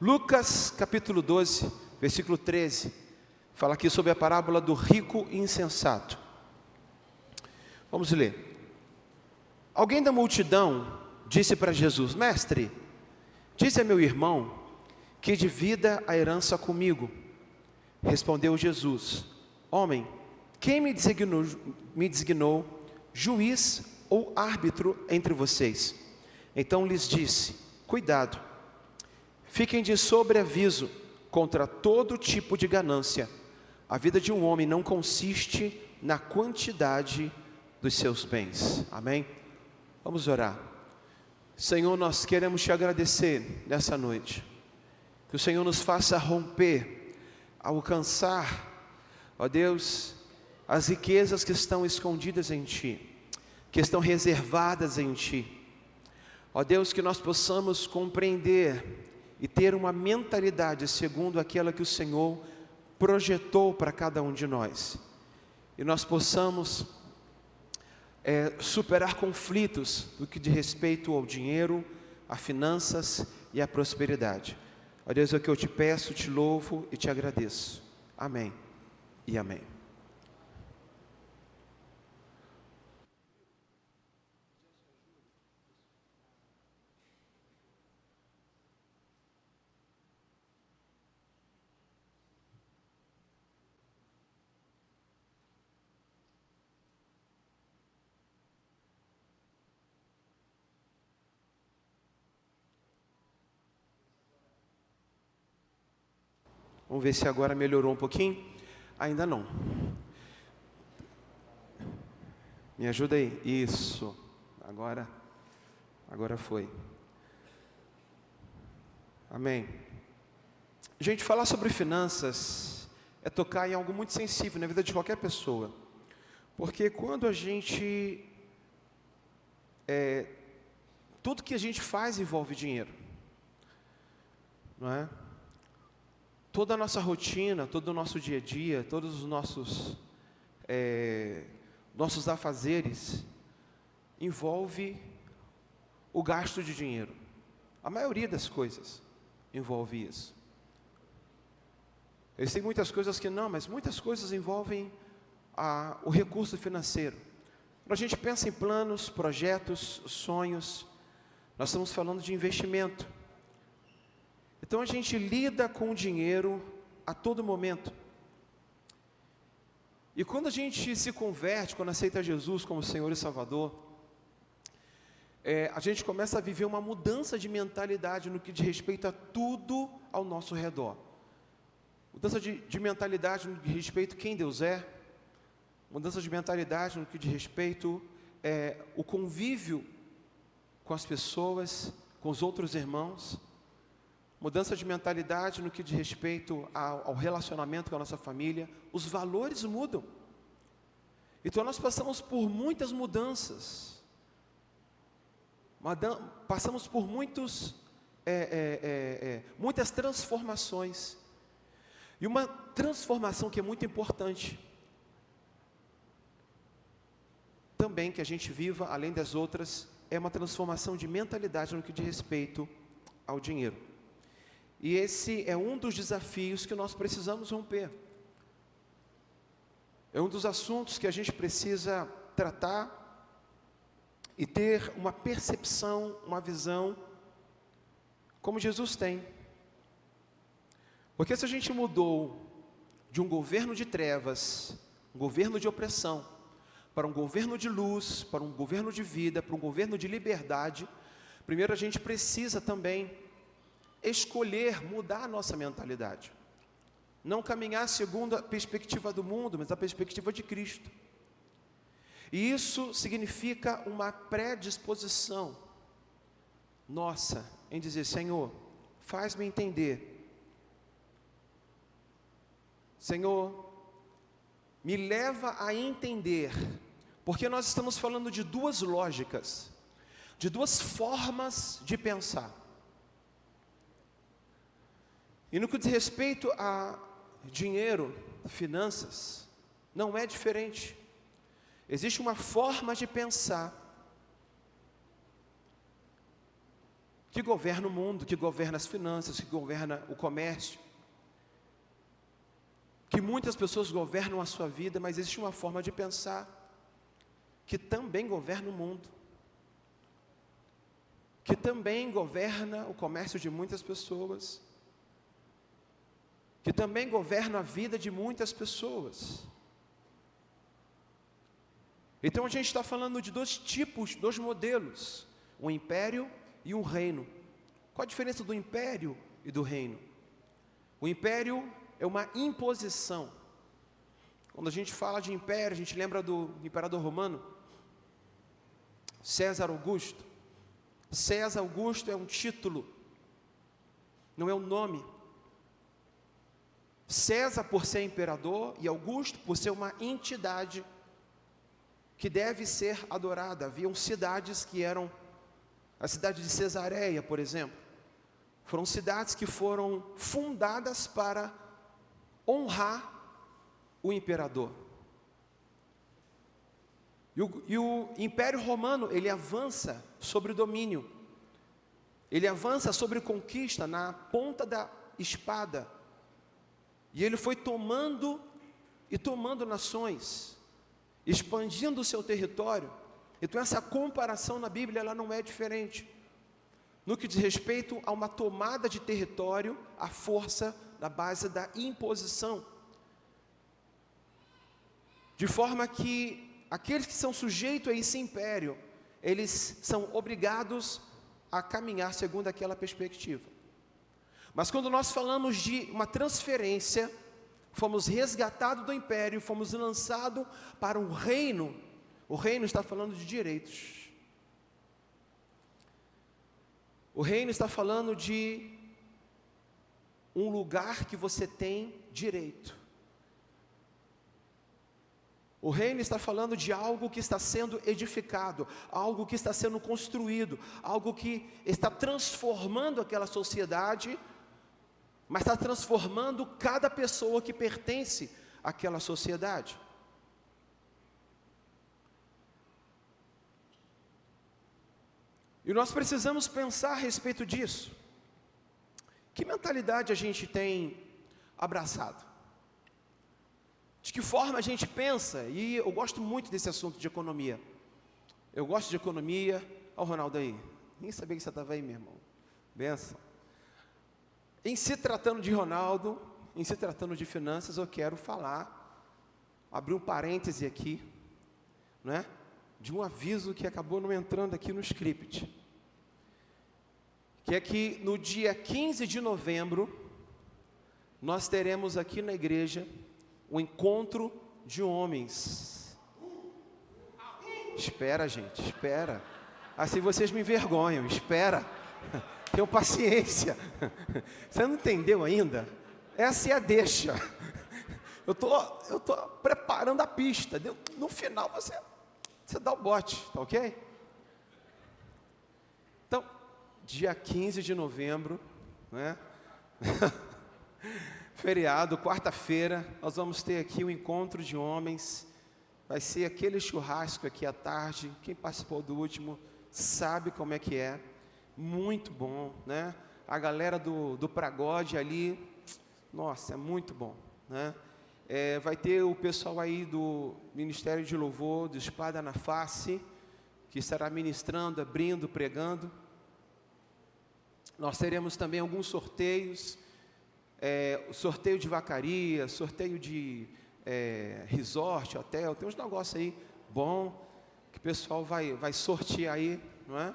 Lucas capítulo 12, versículo 13, fala aqui sobre a parábola do rico e insensato. Vamos ler. Alguém da multidão disse para Jesus: Mestre, dize a meu irmão que divida a herança comigo. Respondeu Jesus: Homem, quem me designou juiz ou árbitro entre vocês? Então lhes disse: Cuidado, fiquem de sobreaviso contra todo tipo de ganância. A vida de um homem não consiste na quantidade dos seus bens. Amém? Vamos orar. Senhor, nós queremos te agradecer nessa noite. Que o Senhor nos faça romper, alcançar, ó Deus, as riquezas que estão escondidas em Ti, que estão reservadas em Ti. Ó Deus, que nós possamos compreender e ter uma mentalidade segundo aquela que o Senhor projetou para cada um de nós. E nós possamos superar conflitos do que diz respeito ao dinheiro, a finanças e à prosperidade. Ó Deus, é o que eu te peço, te louvo e te agradeço. Amém e amém. Vamos ver se agora melhorou um pouquinho. Ainda não. Me ajuda aí. Isso. Agora foi. Amém. Gente, falar sobre finanças é tocar em algo muito sensível na vida de qualquer pessoa. Porque quando a gente... tudo que a gente faz envolve dinheiro. Não é? Toda a nossa rotina, todo o nosso dia a dia, todos os nossos afazeres envolve o gasto de dinheiro. A maioria das coisas envolve isso. Existem muitas coisas que não, mas muitas coisas envolvem o recurso financeiro. Quando a gente pensa em planos, projetos, sonhos, nós estamos falando de investimento. Então a gente lida com o dinheiro a todo momento. E quando a gente se converte, quando aceita Jesus como Senhor e Salvador, a gente começa a viver uma mudança de mentalidade no que diz respeito a tudo ao nosso redor. Mudança de mentalidade no que diz respeito a quem Deus é. Mudança de mentalidade no que diz respeito o convívio com as pessoas, com os outros irmãos. Mudança de mentalidade no que diz respeito ao relacionamento com a nossa família. Os valores mudam. Então nós passamos por muitas mudanças. Passamos por muitas transformações. E uma transformação que é muito importante também que a gente viva, além das outras, é uma transformação de mentalidade no que diz respeito ao dinheiro. E esse é um dos desafios que nós precisamos romper. É um dos assuntos que a gente precisa tratar e ter uma percepção, uma visão, como Jesus tem. Porque se a gente mudou de um governo de trevas, um governo de opressão, para um governo de luz, para um governo de vida, para um governo de liberdade, primeiro a gente precisa também escolher mudar a nossa mentalidade. Não caminhar segundo a perspectiva do mundo, mas a perspectiva de Cristo. E isso significa uma predisposição nossa em dizer: Senhor, faz-me entender. Senhor, me leva a entender. Porque nós estamos falando de duas lógicas, de duas formas de pensar. E no que diz respeito a dinheiro, finanças, não é diferente. Existe uma forma de pensar que governa o mundo, que governa as finanças, que governa o comércio, que muitas pessoas governam a sua vida, mas existe uma forma de pensar que também governa o mundo, que também governa o comércio de muitas pessoas, que também governa a vida de muitas pessoas. Então a gente está falando de dois tipos, dois modelos, um império e um reino. Qual a diferença do império e do reino? O império é uma imposição. Quando a gente fala de império, a gente lembra do imperador romano, César Augusto. César Augusto é um título, não é um nome. César por ser imperador e Augusto por ser uma entidade que deve ser adorada. Haviam cidades que eram, a cidade de Cesareia, por exemplo, foram cidades que foram fundadas para honrar o imperador. E o Império Romano, ele avança sobre o domínio, ele avança sobre conquista na ponta da espada, e ele foi tomando e tomando nações, expandindo o seu território. Então essa comparação na Bíblia, ela não é diferente, no que diz respeito a uma tomada de território, a força na base da imposição, de forma que aqueles que são sujeitos a esse império, eles são obrigados a caminhar segundo aquela perspectiva. Mas quando nós falamos de uma transferência, fomos resgatados do império, fomos lançados para o reino está falando de direitos. O reino está falando de um lugar que você tem direito. O reino está falando de algo que está sendo edificado, algo que está sendo construído, algo que está transformando aquela sociedade, mas está transformando cada pessoa que pertence àquela sociedade. E nós precisamos pensar a respeito disso. Que mentalidade a gente tem abraçado? De que forma a gente pensa? E eu gosto muito desse assunto de economia. Eu gosto de economia. Olha o Ronaldo aí. Nem sabia que você estava aí, meu irmão. Benção. Em se tratando de Ronaldo, em se tratando de finanças, eu quero falar, abrir um parêntese aqui, né, de um aviso que acabou não entrando aqui no script. Que é que no dia 15 de novembro, nós teremos aqui na igreja um encontro de homens. Espera, gente, espera. Assim vocês me envergonham, espera. Tenham paciência. Você não entendeu ainda? Essa é a deixa. Eu tô preparando a pista. No final você dá o bote, tá ok? Então, dia 15 de novembro, né? Feriado, quarta-feira, nós vamos ter aqui um encontro de homens. Vai ser aquele churrasco aqui à tarde. Quem participou do último sabe como é que é. Muito bom, né? A galera do Pragode ali, nossa, é muito bom, né? Vai ter o pessoal aí do Ministério de Louvor, do Espada na Face, que estará ministrando, abrindo, pregando. Nós teremos também alguns sorteios, sorteio de vacaria, sorteio de resort, hotel, tem uns negócios aí bom, que o pessoal vai sortear aí, não é?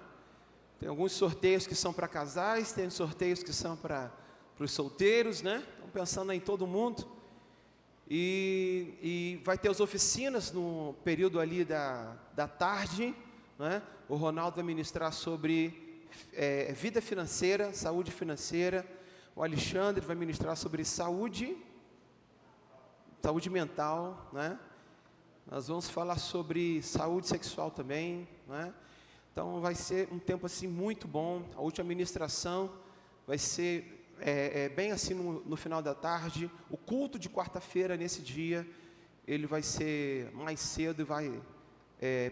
Tem alguns sorteios que são para casais, tem sorteios que são para os solteiros, né? Estão pensando em todo mundo. E vai ter as oficinas no período ali da tarde, né? O Ronaldo vai ministrar sobre vida financeira, saúde financeira. O Alexandre vai ministrar sobre saúde mental, né? Nós vamos falar sobre saúde sexual também, né? Então vai ser um tempo assim muito bom. A última ministração vai ser bem assim no final da tarde. O culto de quarta-feira nesse dia, ele vai ser mais cedo e vai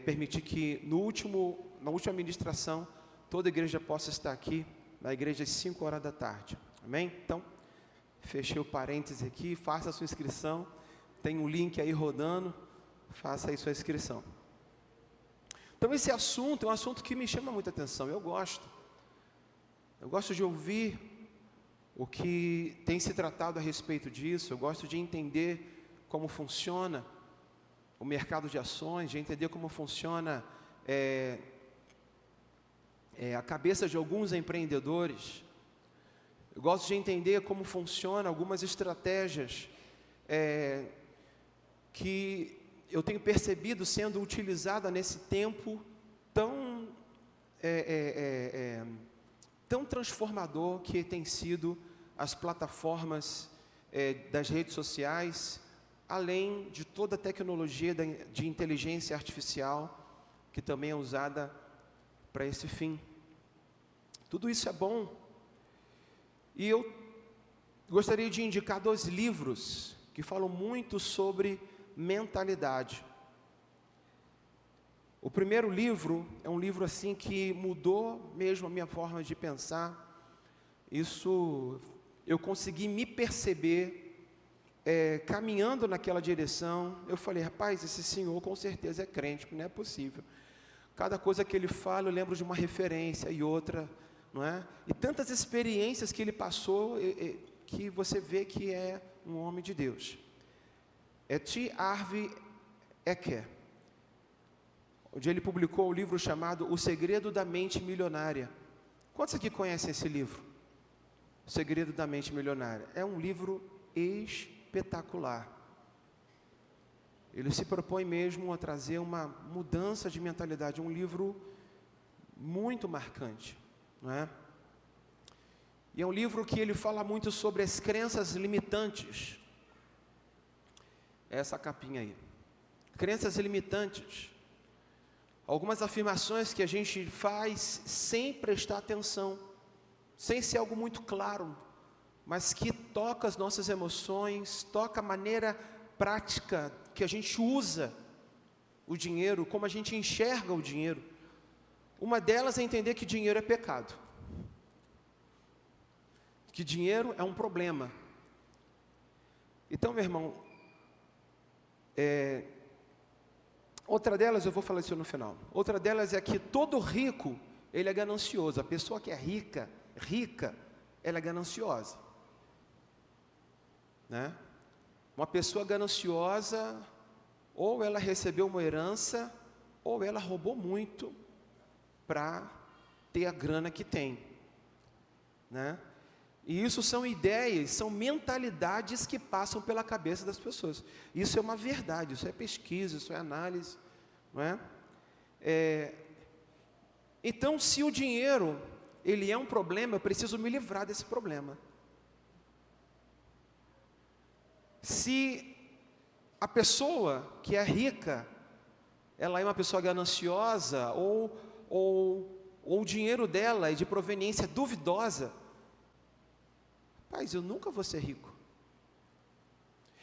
permitir que na última ministração toda a igreja possa estar aqui na igreja às 5 horas da tarde. Amém? Então, fechei o parêntese aqui, faça a sua inscrição. Tem um link aí rodando, faça aí sua inscrição. Então esse assunto é um assunto que me chama muita atenção, eu gosto de ouvir o que tem se tratado a respeito disso, eu gosto de entender como funciona o mercado de ações, de entender como funciona a cabeça de alguns empreendedores, eu gosto de entender como funciona algumas estratégias que eu tenho percebido sendo utilizada nesse tempo tão transformador que tem sido as plataformas das redes sociais, além de toda a tecnologia de inteligência artificial, que também é usada para esse fim. Tudo isso é bom. E eu gostaria de indicar 2 livros que falam muito sobre mentalidade. O primeiro livro é um livro assim que mudou mesmo a minha forma de pensar. Isso eu consegui me perceber caminhando naquela direção. Eu falei, rapaz, esse senhor com certeza é crente, não é possível. Cada coisa que ele fala eu lembro de uma referência e outra, não é? E tantas experiências que ele passou que você vê que é um homem de Deus. É T. Harv Eker, onde ele publicou um livro chamado O Segredo da Mente Milionária. Quantos aqui conhecem esse livro? O Segredo da Mente Milionária. É um livro espetacular. Ele se propõe mesmo a trazer uma mudança de mentalidade, um livro muito marcante, não é? E é um livro que ele fala muito sobre as crenças limitantes. Essa capinha aí. Crenças limitantes. Algumas afirmações que a gente faz sem prestar atenção, sem ser algo muito claro, mas que toca as nossas emoções, toca a maneira prática que a gente usa o dinheiro, como a gente enxerga o dinheiro. Uma delas é entender que dinheiro é pecado. Que dinheiro é um problema. Então, meu irmão, outra delas, eu vou falar isso no final. Outra delas é que todo rico, ele é ganancioso. A pessoa que é rica, ela é gananciosa, né? Uma pessoa gananciosa, ou ela recebeu uma herança, ou ela roubou muito para ter a grana que tem, né? E isso são ideias, são mentalidades que passam pela cabeça das pessoas. Isso é uma verdade, isso é pesquisa, isso é análise, não é? Então, se o dinheiro, ele é um problema, eu preciso me livrar desse problema. Se a pessoa que é rica, ela é uma pessoa gananciosa, ou o dinheiro dela é de proveniência duvidosa, rapaz, eu nunca vou ser rico.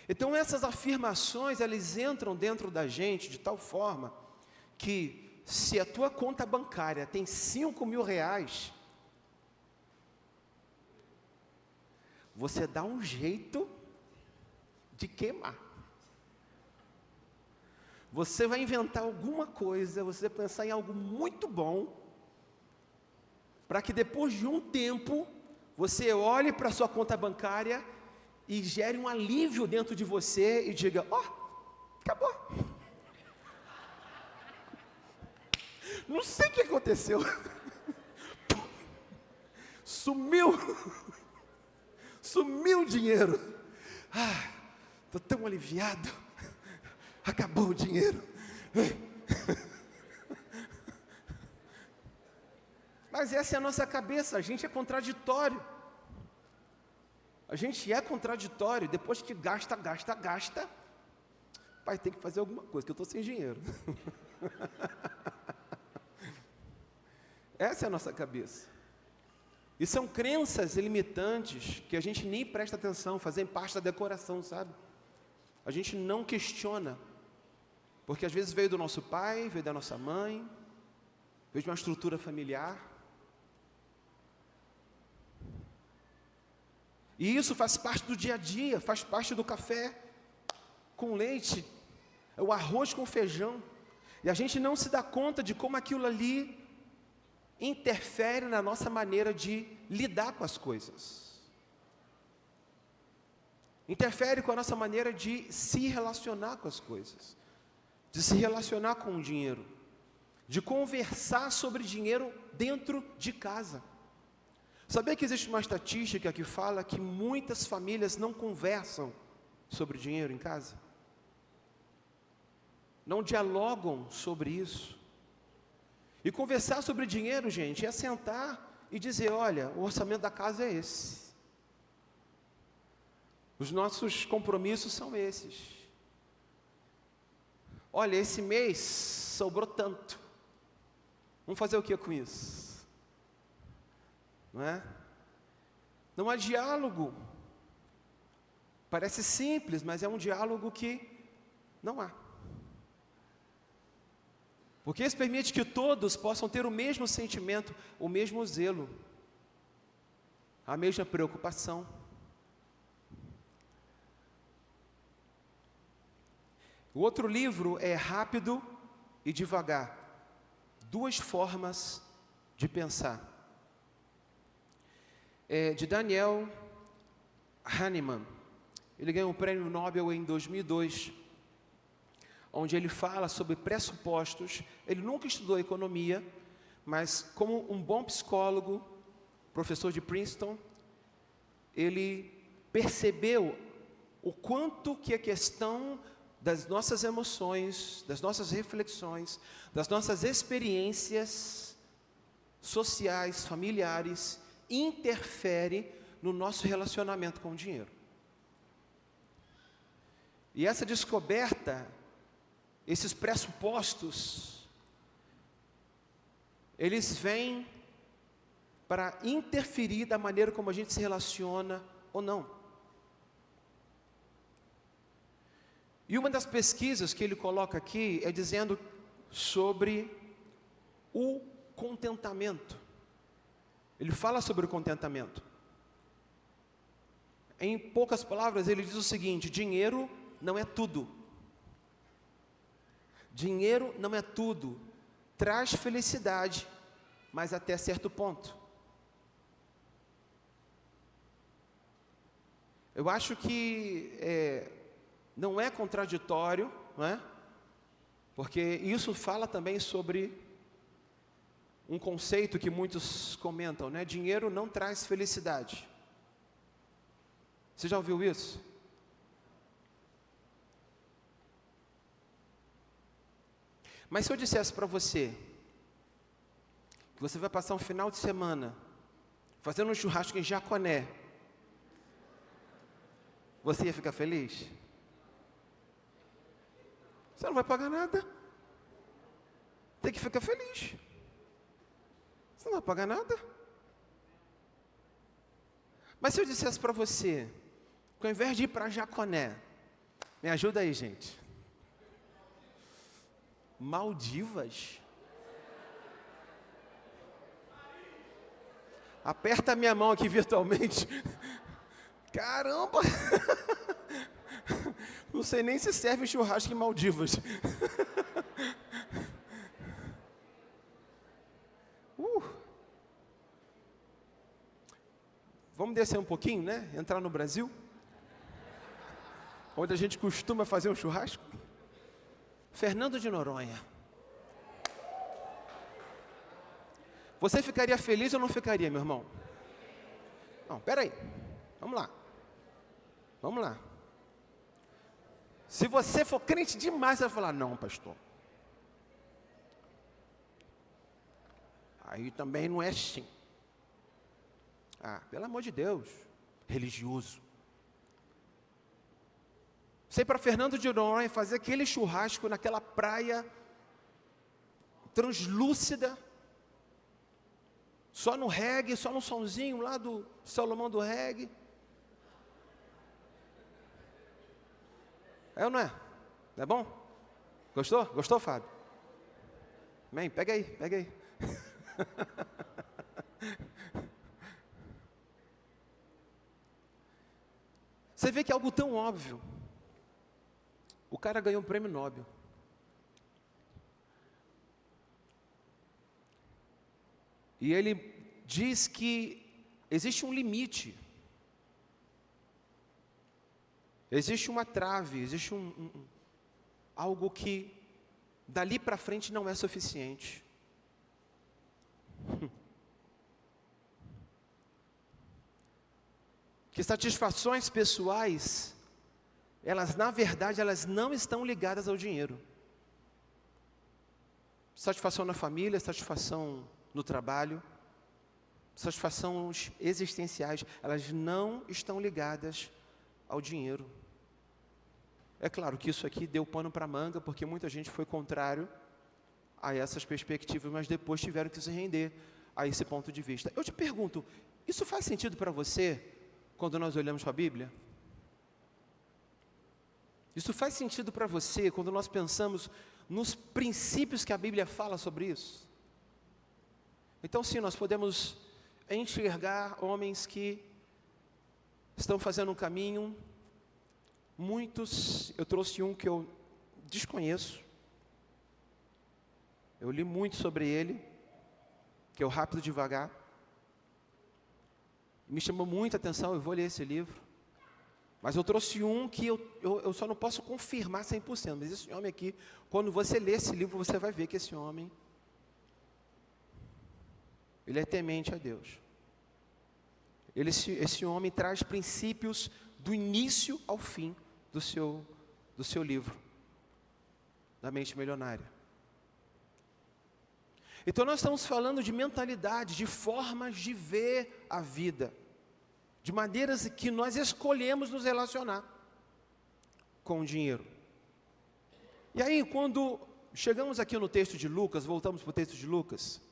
Então essas afirmações, elas entram dentro da gente de tal forma que se a tua conta bancária tem 5 mil reais, você dá um jeito de queimar. Você vai inventar alguma coisa, você vai pensar em algo muito bom, para que depois de um tempo, você olhe para a sua conta bancária e gere um alívio dentro de você e diga, acabou. Não sei o que aconteceu. Sumiu o dinheiro. Estou tão aliviado. Acabou o dinheiro. Mas essa é a nossa cabeça, a gente é contraditório. A gente é contraditório, depois que gasta. Pai, tem que fazer alguma coisa, que eu estou sem dinheiro. Essa é a nossa cabeça. E são crenças limitantes que a gente nem presta atenção, fazem parte da decoração, sabe? A gente não questiona, porque às vezes veio do nosso pai, veio da nossa mãe, veio de uma estrutura familiar. E isso faz parte do dia a dia, faz parte do café com leite, o arroz com feijão. E a gente não se dá conta de como aquilo ali interfere na nossa maneira de lidar com as coisas. Interfere com a nossa maneira de se relacionar com as coisas, de se relacionar com o dinheiro, de conversar sobre dinheiro dentro de casa. Sabia que existe uma estatística que fala que muitas famílias não conversam sobre dinheiro em casa? Não dialogam sobre isso. E conversar sobre dinheiro, gente, é sentar e dizer: olha, o orçamento da casa é esse. Os nossos compromissos são esses. Olha, esse mês sobrou tanto. Vamos fazer o que com isso? Não é? Não há diálogo. Parece simples, mas é um diálogo que não há. Porque isso permite que todos possam ter o mesmo sentimento, o mesmo zelo, a mesma preocupação. O outro livro é Rápido e Devagar. Duas formas de pensar. É de Daniel Kahneman. Ele ganhou um prêmio Nobel em 2002, onde ele fala sobre pressupostos. Ele nunca estudou economia, mas como um bom psicólogo, professor de Princeton, ele percebeu o quanto que a questão das nossas emoções, das nossas reflexões, das nossas experiências sociais, familiares, interfere no nosso relacionamento com o dinheiro. E essa descoberta, esses pressupostos, eles vêm para interferir da maneira como a gente se relaciona ou não. E uma das pesquisas que ele coloca aqui é dizendo sobre o contentamento. Ele fala sobre o contentamento. Em poucas palavras, ele diz o seguinte: dinheiro não é tudo. Dinheiro não é tudo. Traz felicidade, mas até certo ponto. Eu acho que não é contraditório, não é? Porque isso fala também sobre um conceito que muitos comentam, né? Dinheiro não traz felicidade. Você já ouviu isso? Mas se eu dissesse para você que você vai passar um final de semana fazendo um churrasco em Jaconé, você ia ficar feliz? Você não vai pagar nada. Tem que ficar feliz. Você não vai pagar nada. Mas se eu dissesse para você que ao invés de ir para Jaconé, me ajuda aí, gente. Maldivas? Aperta a minha mão aqui virtualmente. Caramba! Não sei nem se serve churrasco em Maldivas. Vamos descer um pouquinho, né? Entrar no Brasil, onde a gente costuma fazer um churrasco. Fernando de Noronha. Você ficaria feliz ou não ficaria, meu irmão? Não, peraí. Vamos lá. Vamos lá. Se você for crente demais, você vai falar: não, pastor. Aí também não é assim. Ah, pelo amor de Deus. Religioso. Sei para Fernando de Noronha fazer aquele churrasco naquela praia translúcida, só no reggae, só no sonzinho lá do Salomão do reggae. É ou não é? Não é bom? Gostou? Gostou, Fábio? Amém? Pega aí, pega aí. Você vê que é algo tão óbvio. O cara ganhou um prêmio Nobel. E ele diz que existe um limite. Existe uma trave, existe algo que dali para frente não é suficiente. Que satisfações pessoais, elas na verdade, elas não estão ligadas ao dinheiro. Satisfação na família, satisfação no trabalho, satisfações existenciais, elas não estão ligadas ao dinheiro. É claro que isso aqui deu pano para manga, porque muita gente foi contrário a essas perspectivas, mas depois tiveram que se render a esse ponto de vista. Eu te pergunto, isso faz sentido para você quando nós olhamos para a Bíblia? Isso faz sentido para você quando nós pensamos nos princípios que a Bíblia fala sobre isso? Então sim, nós podemos enxergar homens que estão fazendo um caminho, muitos, eu trouxe um que eu desconheço, eu li muito sobre ele, que é o Rápido e Devagar, me chamou muita atenção, eu vou ler esse livro, mas eu trouxe um que eu só não posso confirmar 100%, mas esse homem aqui, quando você lê esse livro, você vai ver que esse homem, ele é temente a Deus. Esse homem traz princípios do início ao fim do seu livro, da Mente Milionária. Então nós estamos falando de mentalidade, de formas de ver a vida, de maneiras que nós escolhemos nos relacionar com o dinheiro. E aí, quando chegamos aqui no texto de Lucas, voltamos para o texto de Lucas,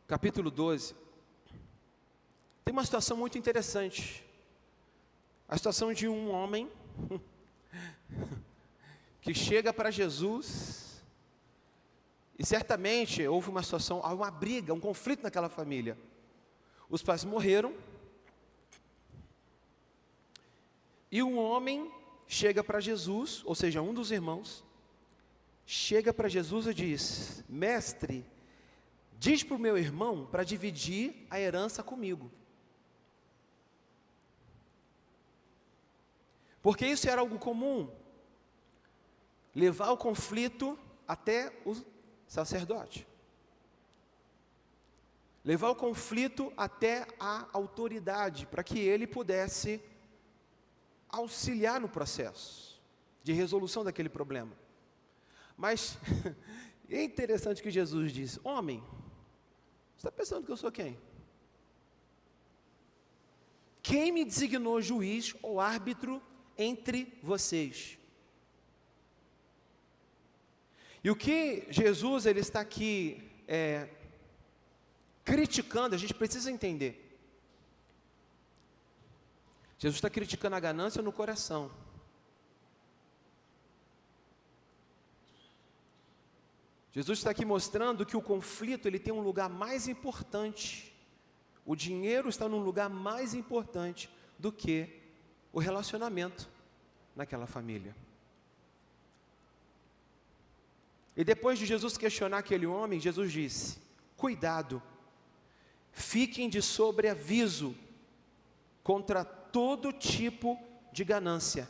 capítulo 12, tem uma situação muito interessante. A situação de um homem que chega para Jesus, e certamente houve uma situação, uma briga, um conflito naquela família. Os pais morreram, e um homem chega para Jesus, ou seja, um dos irmãos, chega para Jesus e diz: mestre, diz para o meu irmão para dividir a herança comigo. Porque isso era algo comum, levar o conflito até o sacerdote, levar o conflito até a autoridade, para que ele pudesse auxiliar no processo de resolução daquele problema. Mas é interessante que Jesus diz: homem, você está pensando que eu sou quem? Quem me designou juiz ou árbitro entre vocês? E o que Jesus ele está aqui criticando, a gente precisa entender. Jesus está criticando a ganância no coração. Jesus está aqui mostrando que o conflito ele tem um lugar mais importante. O dinheiro está num lugar mais importante do que o relacionamento naquela família. E depois de Jesus questionar aquele homem, Jesus disse: cuidado, fiquem de sobreaviso contra todo tipo de ganância.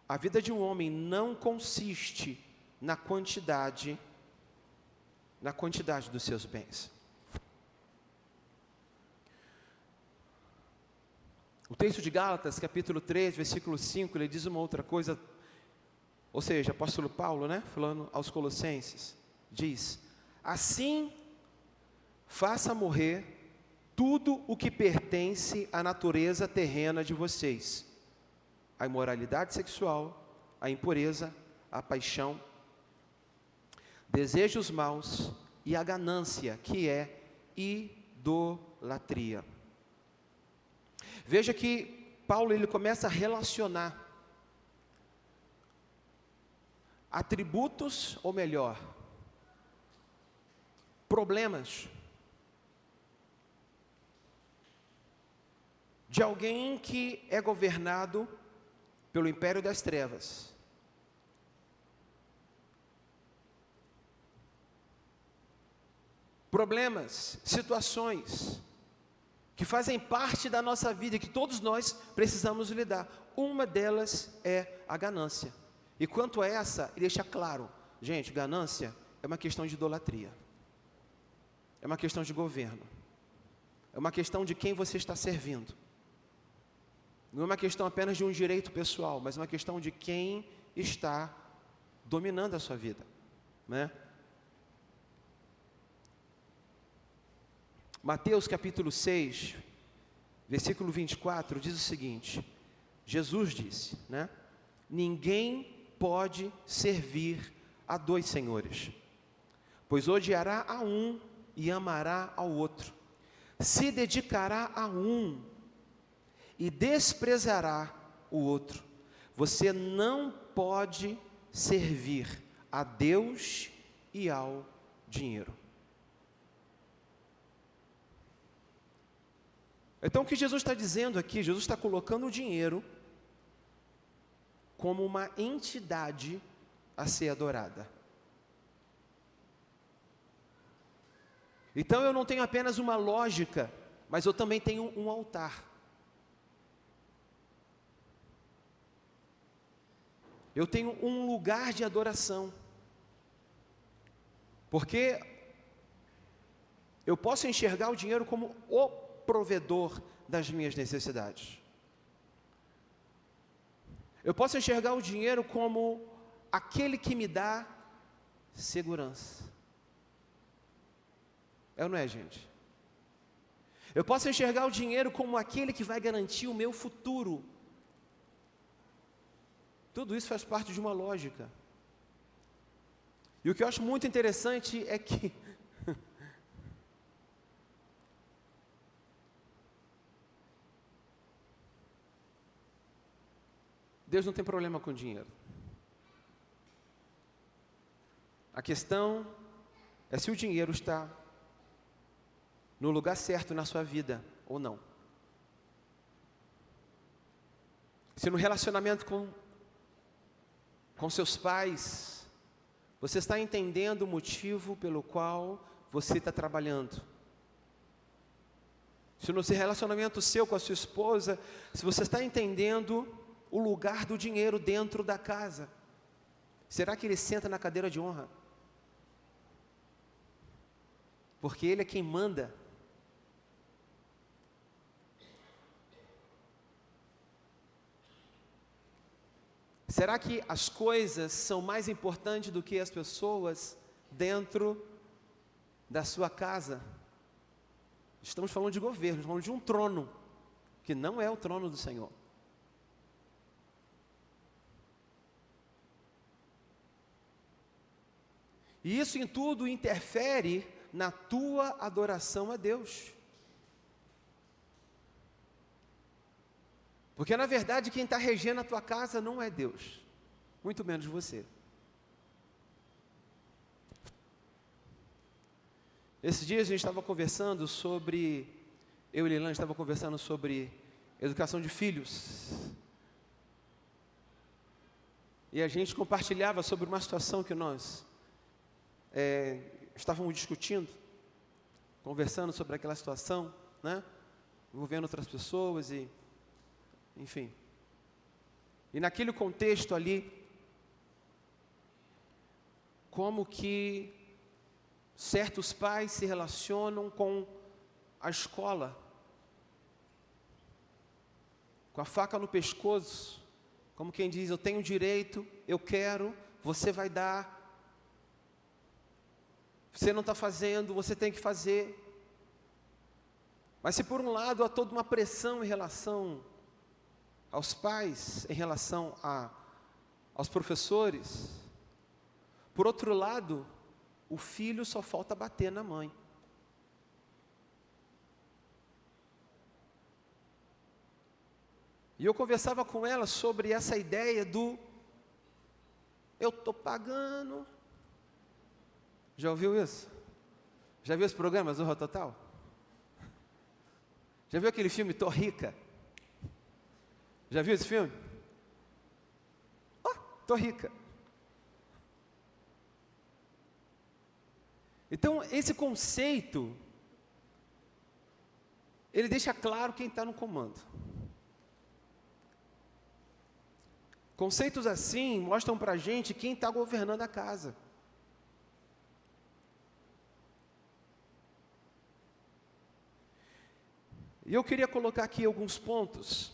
A vida de um homem não consiste na quantidade dos seus bens. O texto de Gálatas, capítulo 3, versículo 5, ele diz uma outra coisa. Ou seja, o apóstolo Paulo, falando aos Colossenses, diz: assim, faça morrer tudo o que pertence à natureza terrena de vocês: a imoralidade sexual, a impureza, a paixão, desejos maus e a ganância, que é idolatria. Veja que Paulo ele começa a relacionar atributos, ou melhor, problemas de alguém que é governado pelo império das trevas. Problemas, situações que fazem parte da nossa vida, que todos nós precisamos lidar. Uma delas é a ganância. E quanto a essa, ele deixa claro, gente, ganância é uma questão de idolatria. É uma questão de governo. É uma questão de quem você está servindo. Não é uma questão apenas de um direito pessoal, mas uma questão de quem está dominando a sua vida, né? Mateus capítulo 6, versículo 24, diz o seguinte: Jesus disse, né? Ninguém pode servir a dois senhores, pois odiará a um e amará ao outro, se dedicará a um e desprezará o outro. Você não pode servir a Deus e ao dinheiro. Então o que Jesus está dizendo aqui, Jesus está colocando o dinheiro como uma entidade a ser adorada. Então eu não tenho apenas uma lógica, mas eu também tenho um altar. Eu tenho um lugar de adoração. Porque eu posso enxergar o dinheiro como o provedor das minhas necessidades. Eu posso enxergar o dinheiro como aquele que me dá segurança. É ou não é, gente? Eu posso enxergar o dinheiro como aquele que vai garantir o meu futuro. Tudo isso faz parte de uma lógica. E o que eu acho muito interessante é que Deus não tem problema com dinheiro. A questão é se o dinheiro está no lugar certo na sua vida ou não. Se no relacionamento com seus pais, você está entendendo o motivo pelo qual você está trabalhando. Se no seu relacionamento seu com a sua esposa, se você está entendendo o lugar do dinheiro dentro da casa. Será que ele senta na cadeira de honra? Porque ele é quem manda. Será que as coisas são mais importantes do que as pessoas dentro da sua casa? Estamos falando de governo, estamos falando de um trono, que não é o trono do Senhor. E isso em tudo interfere na tua adoração a Deus. Porque na verdade quem está regendo a tua casa não é Deus, muito menos você. Esses dias a gente estava conversando sobre, eu e Leilani estava conversando sobre educação de filhos. E a gente compartilhava sobre uma situação que nós estávamos discutindo, conversando sobre aquela situação, né? Envolvendo outras pessoas e, enfim. E naquele contexto ali, como que certos pais se relacionam com a escola, com a faca no pescoço, como quem diz, eu tenho direito, eu quero, você vai dar, você não está fazendo, você tem que fazer. Mas se por um lado há toda uma pressão em relação aos pais, em relação aos professores, por outro lado, o filho só falta bater na mãe. E eu conversava com ela sobre essa ideia do eu estou pagando. Já ouviu isso? Já viu os programas do Total? Já viu aquele filme Tô Rica? Já viu esse filme? Tô rica. Então, esse conceito, ele deixa claro quem está no comando. Conceitos assim mostram para a gente quem está governando a casa. E eu queria colocar aqui alguns pontos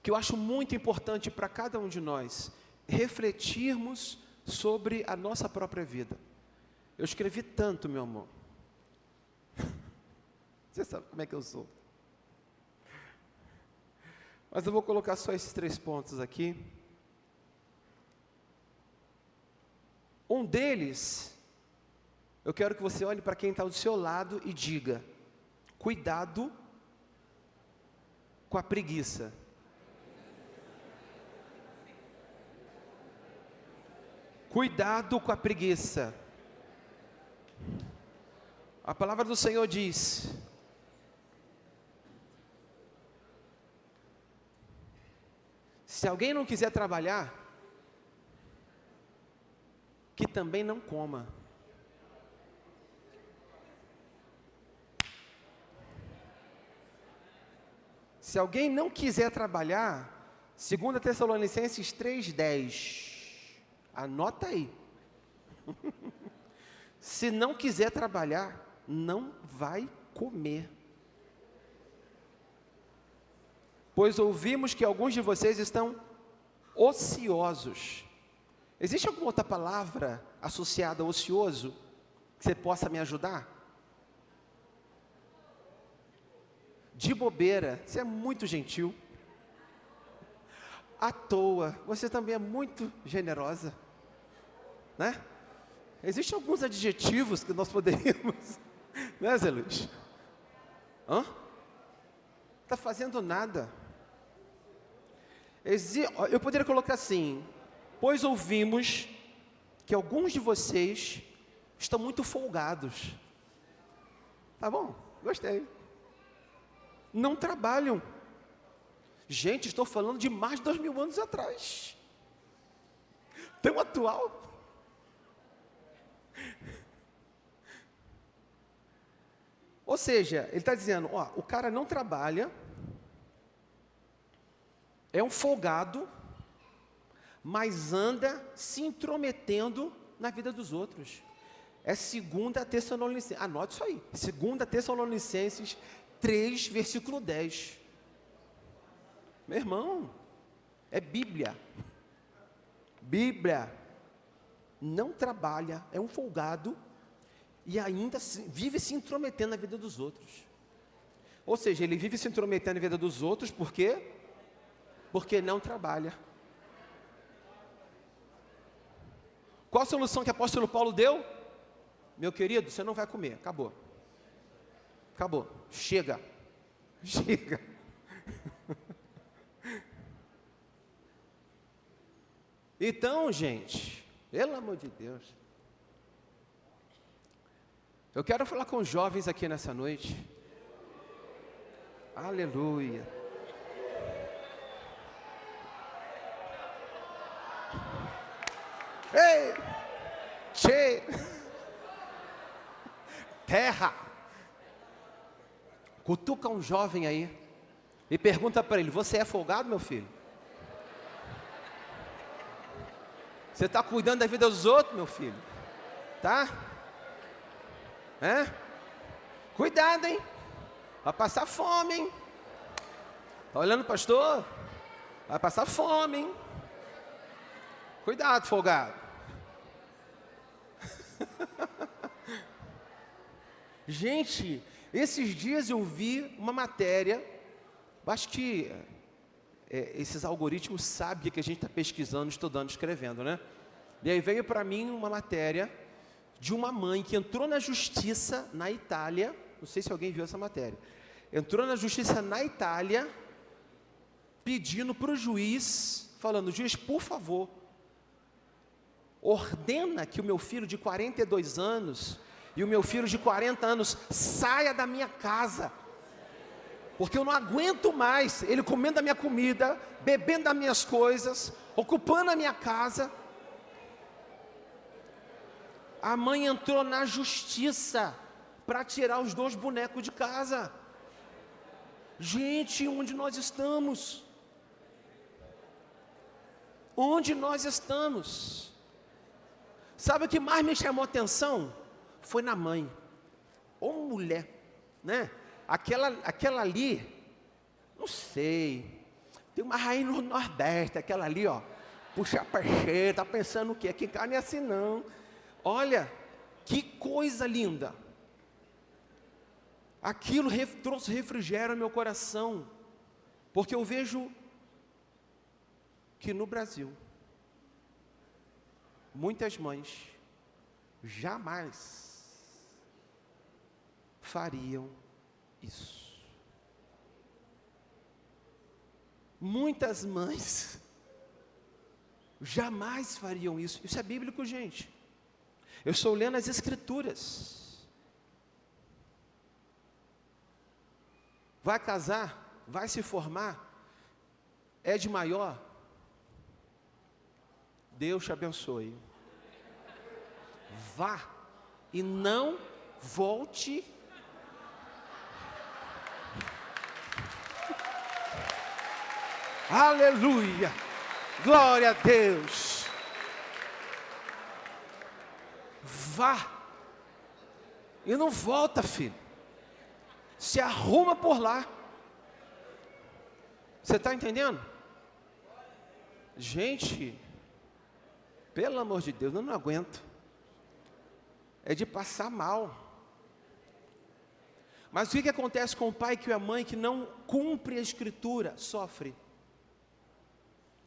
que eu acho muito importante para cada um de nós refletirmos sobre a nossa própria vida. Eu escrevi tanto, meu amor. Você sabe como é que eu sou. Mas eu vou colocar só esses 3 pontos aqui. Um deles, eu quero que você olhe para quem está do seu lado e diga: cuidado com a preguiça. Cuidado com a preguiça. A palavra do Senhor diz: se alguém não quiser trabalhar, que também não coma. Se alguém não quiser trabalhar, 2 Tessalonicenses 3,10. Anota aí. Se não quiser trabalhar, não vai comer. Pois ouvimos que alguns de vocês estão ociosos. Existe alguma outra palavra associada a ocioso que você possa me ajudar? De bobeira. Você é muito gentil. À toa. Você também é muito generosa, né? Existem alguns adjetivos que nós poderíamos, né, Zé Luiz? Está fazendo nada. Eu poderia colocar assim: pois ouvimos que alguns de vocês estão muito folgados. Tá bom, gostei. Não trabalham. Gente, estou falando de mais de 2000 anos atrás. Tão atual. Ou seja, ele está dizendo, o cara não trabalha, é um folgado, mas anda se intrometendo na vida dos outros. É 2 Tessalonicenses, anote isso aí, 2 Tessalonicenses 3, versículo 10. Meu irmão, é Bíblia. Bíblia. Não trabalha, é um folgado e ainda vive se intrometendo na vida dos outros. Ou seja, ele vive se intrometendo na vida dos outros, por quê? Porque não trabalha. Qual a solução que o apóstolo Paulo deu? Meu querido, você não vai comer, acabou. Acabou, chega. Chega. Então, gente, pelo amor de Deus, eu quero falar com os jovens aqui nessa noite. Aleluia. Ei, che, terra. Cutuca um jovem aí e pergunta para ele: você é folgado, meu filho? Você está cuidando da vida dos outros, meu filho? Tá? Cuidado, hein? Vai passar fome, hein? Está olhando, pastor? Vai passar fome, hein? Cuidado, folgado. Gente, esses dias eu vi uma matéria, acho que esses algoritmos sabem o que a gente está pesquisando, estudando, escrevendo, né? E aí veio para mim uma matéria de uma mãe que entrou na justiça na Itália, não sei se alguém viu essa matéria, entrou na justiça na Itália, pedindo para o juiz, falando: juiz, por favor, ordena que o meu filho de 42 anos e o meu filho de 40 anos saia da minha casa, porque eu não aguento mais ele comendo a minha comida, bebendo as minhas coisas, ocupando a minha casa. A mãe entrou na justiça para tirar os 2 bonecos de casa. Gente, onde nós estamos? Onde nós estamos? Sabe o que mais me chamou a atenção? Foi na mãe. Ô mulher, né? Aquela ali, não sei, tem uma raiz no Nordeste, aquela ali, ó, puxa a percheira, tá pensando o quê? Que carne é assim não. Olha, que coisa linda. Aquilo trouxe refrigério ao meu coração, porque eu vejo que no Brasil, muitas mães jamais fariam isso. Muitas mães jamais fariam isso. Isso é bíblico, gente. Eu estou lendo as Escrituras. Vai casar, vai se formar, é de maior, Deus te abençoe. Vá e não volte. Aleluia, glória a Deus. Vá e não volta, filho. Se arruma por lá. Você está entendendo? Gente, pelo amor de Deus, eu não aguento. É de passar mal. Mas o que acontece com o pai e a mãe que não cumpre a Escritura? Sofre.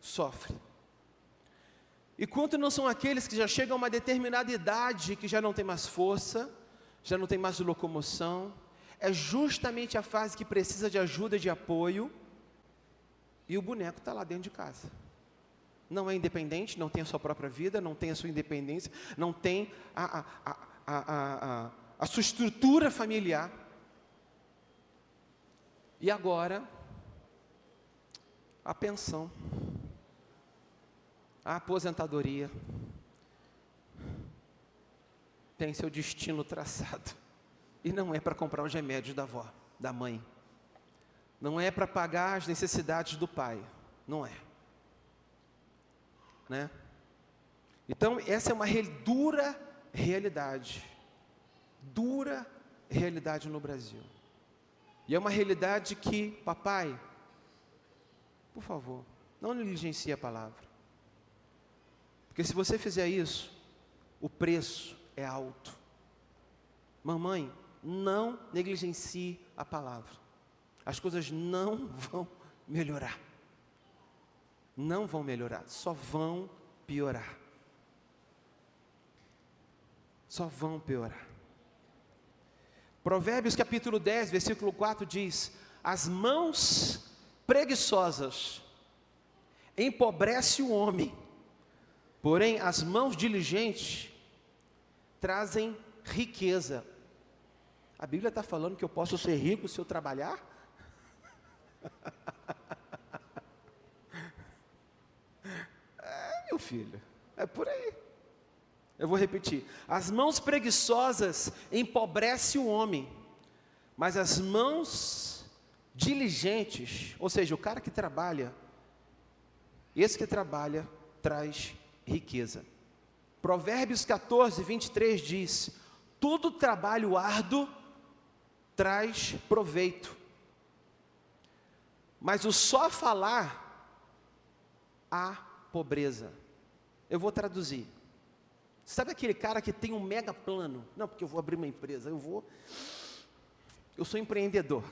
Sofre. E quanto não são aqueles que já chegam a uma determinada idade, que já não tem mais força, já não tem mais locomoção, é justamente a fase que precisa de ajuda, de apoio, e o boneco está lá dentro de casa. Não é independente, não tem a sua própria vida, não tem a sua independência, não tem a sua estrutura familiar. E agora, a pensão, a aposentadoria, tem seu destino traçado. E não é para comprar os remédios da avó, da mãe. Não é para pagar as necessidades do pai. Não é. Né? Então, essa é uma dura realidade. Dura realidade no Brasil. E é uma realidade que, papai, por favor, não negligencie a palavra. Porque se você fizer isso, o preço é alto. Mamãe, não negligencie a palavra. As coisas não vão melhorar. Não vão melhorar, só vão piorar. Só vão piorar. Provérbios capítulo 10, versículo 4 diz: as mãos preguiçosas empobrecem o homem, porém as mãos diligentes trazem riqueza. A Bíblia está falando que eu posso ser rico se eu trabalhar? Meu filho, é por aí. Eu vou repetir: as mãos preguiçosas empobrecem o homem, mas as mãos diligentes, ou seja, o cara que trabalha, esse que trabalha traz riqueza. Provérbios 14, 23 diz: todo trabalho árduo traz proveito, mas o só falar há pobreza. Eu vou traduzir. Sabe aquele cara que tem um mega plano? Não, porque eu vou abrir uma empresa, eu sou empreendedor.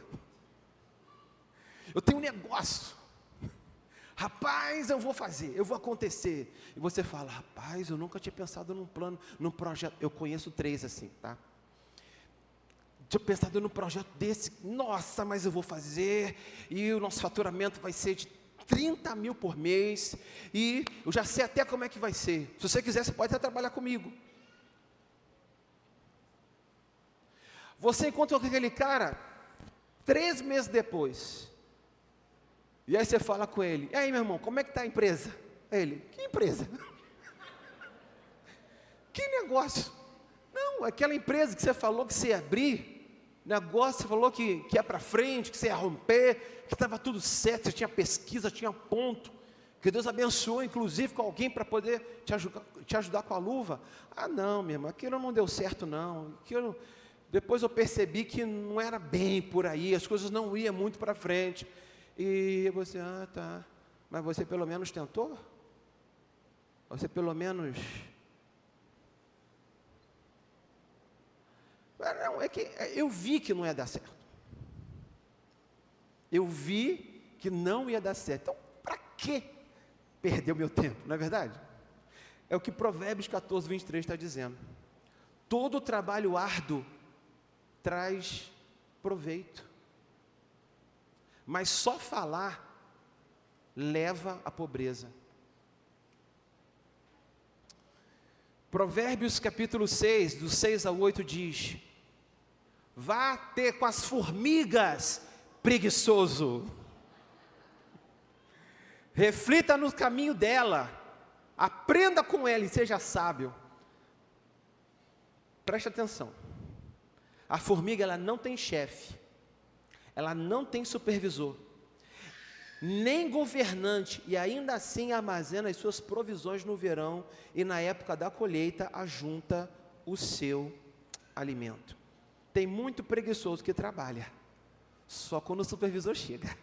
Eu tenho um negócio. Rapaz, eu vou fazer, eu vou acontecer. E você fala: rapaz, eu nunca tinha pensado num plano, num projeto. Eu conheço 3 assim, tá? Tinha pensado num projeto desse. Nossa, mas eu vou fazer. E o nosso faturamento vai ser de 30 mil por mês, e eu já sei até como é que vai ser. Se você quiser, você pode até trabalhar comigo. Você encontra com aquele cara, 3 meses depois. E aí você fala com ele: e aí, meu irmão, como é que está a empresa? Ele: que empresa? Que negócio? Não, aquela empresa que você falou que você ia abrir, negócio, você falou que ia para frente, que você ia romper, que estava tudo certo, você tinha pesquisa, tinha ponto, que Deus abençoou, inclusive, com alguém para poder te ajudar com a luva. Ah, não, meu irmão, aquilo não deu certo, não. Depois eu percebi que não era bem por aí, as coisas não iam muito para frente. E você: ah, tá, mas você pelo menos tentou? Você pelo menos... Não, é que eu vi que não ia dar certo. Eu vi que não ia dar certo. Então, para que perder o meu tempo, não é verdade? É o que Provérbios 14, 23 está dizendo. Todo trabalho árduo traz proveito, mas só falar leva à pobreza. Provérbios capítulo 6, do 6 ao 8 diz: vá ter com as formigas, preguiçoso. Reflita no caminho dela, aprenda com ela e seja sábio. Preste atenção. A formiga, ela não tem chefe, ela não tem supervisor, nem governante, e ainda assim armazena as suas provisões no verão, e na época da colheita ajunta o seu alimento. Tem muito preguiçoso que trabalha, só quando o supervisor chega.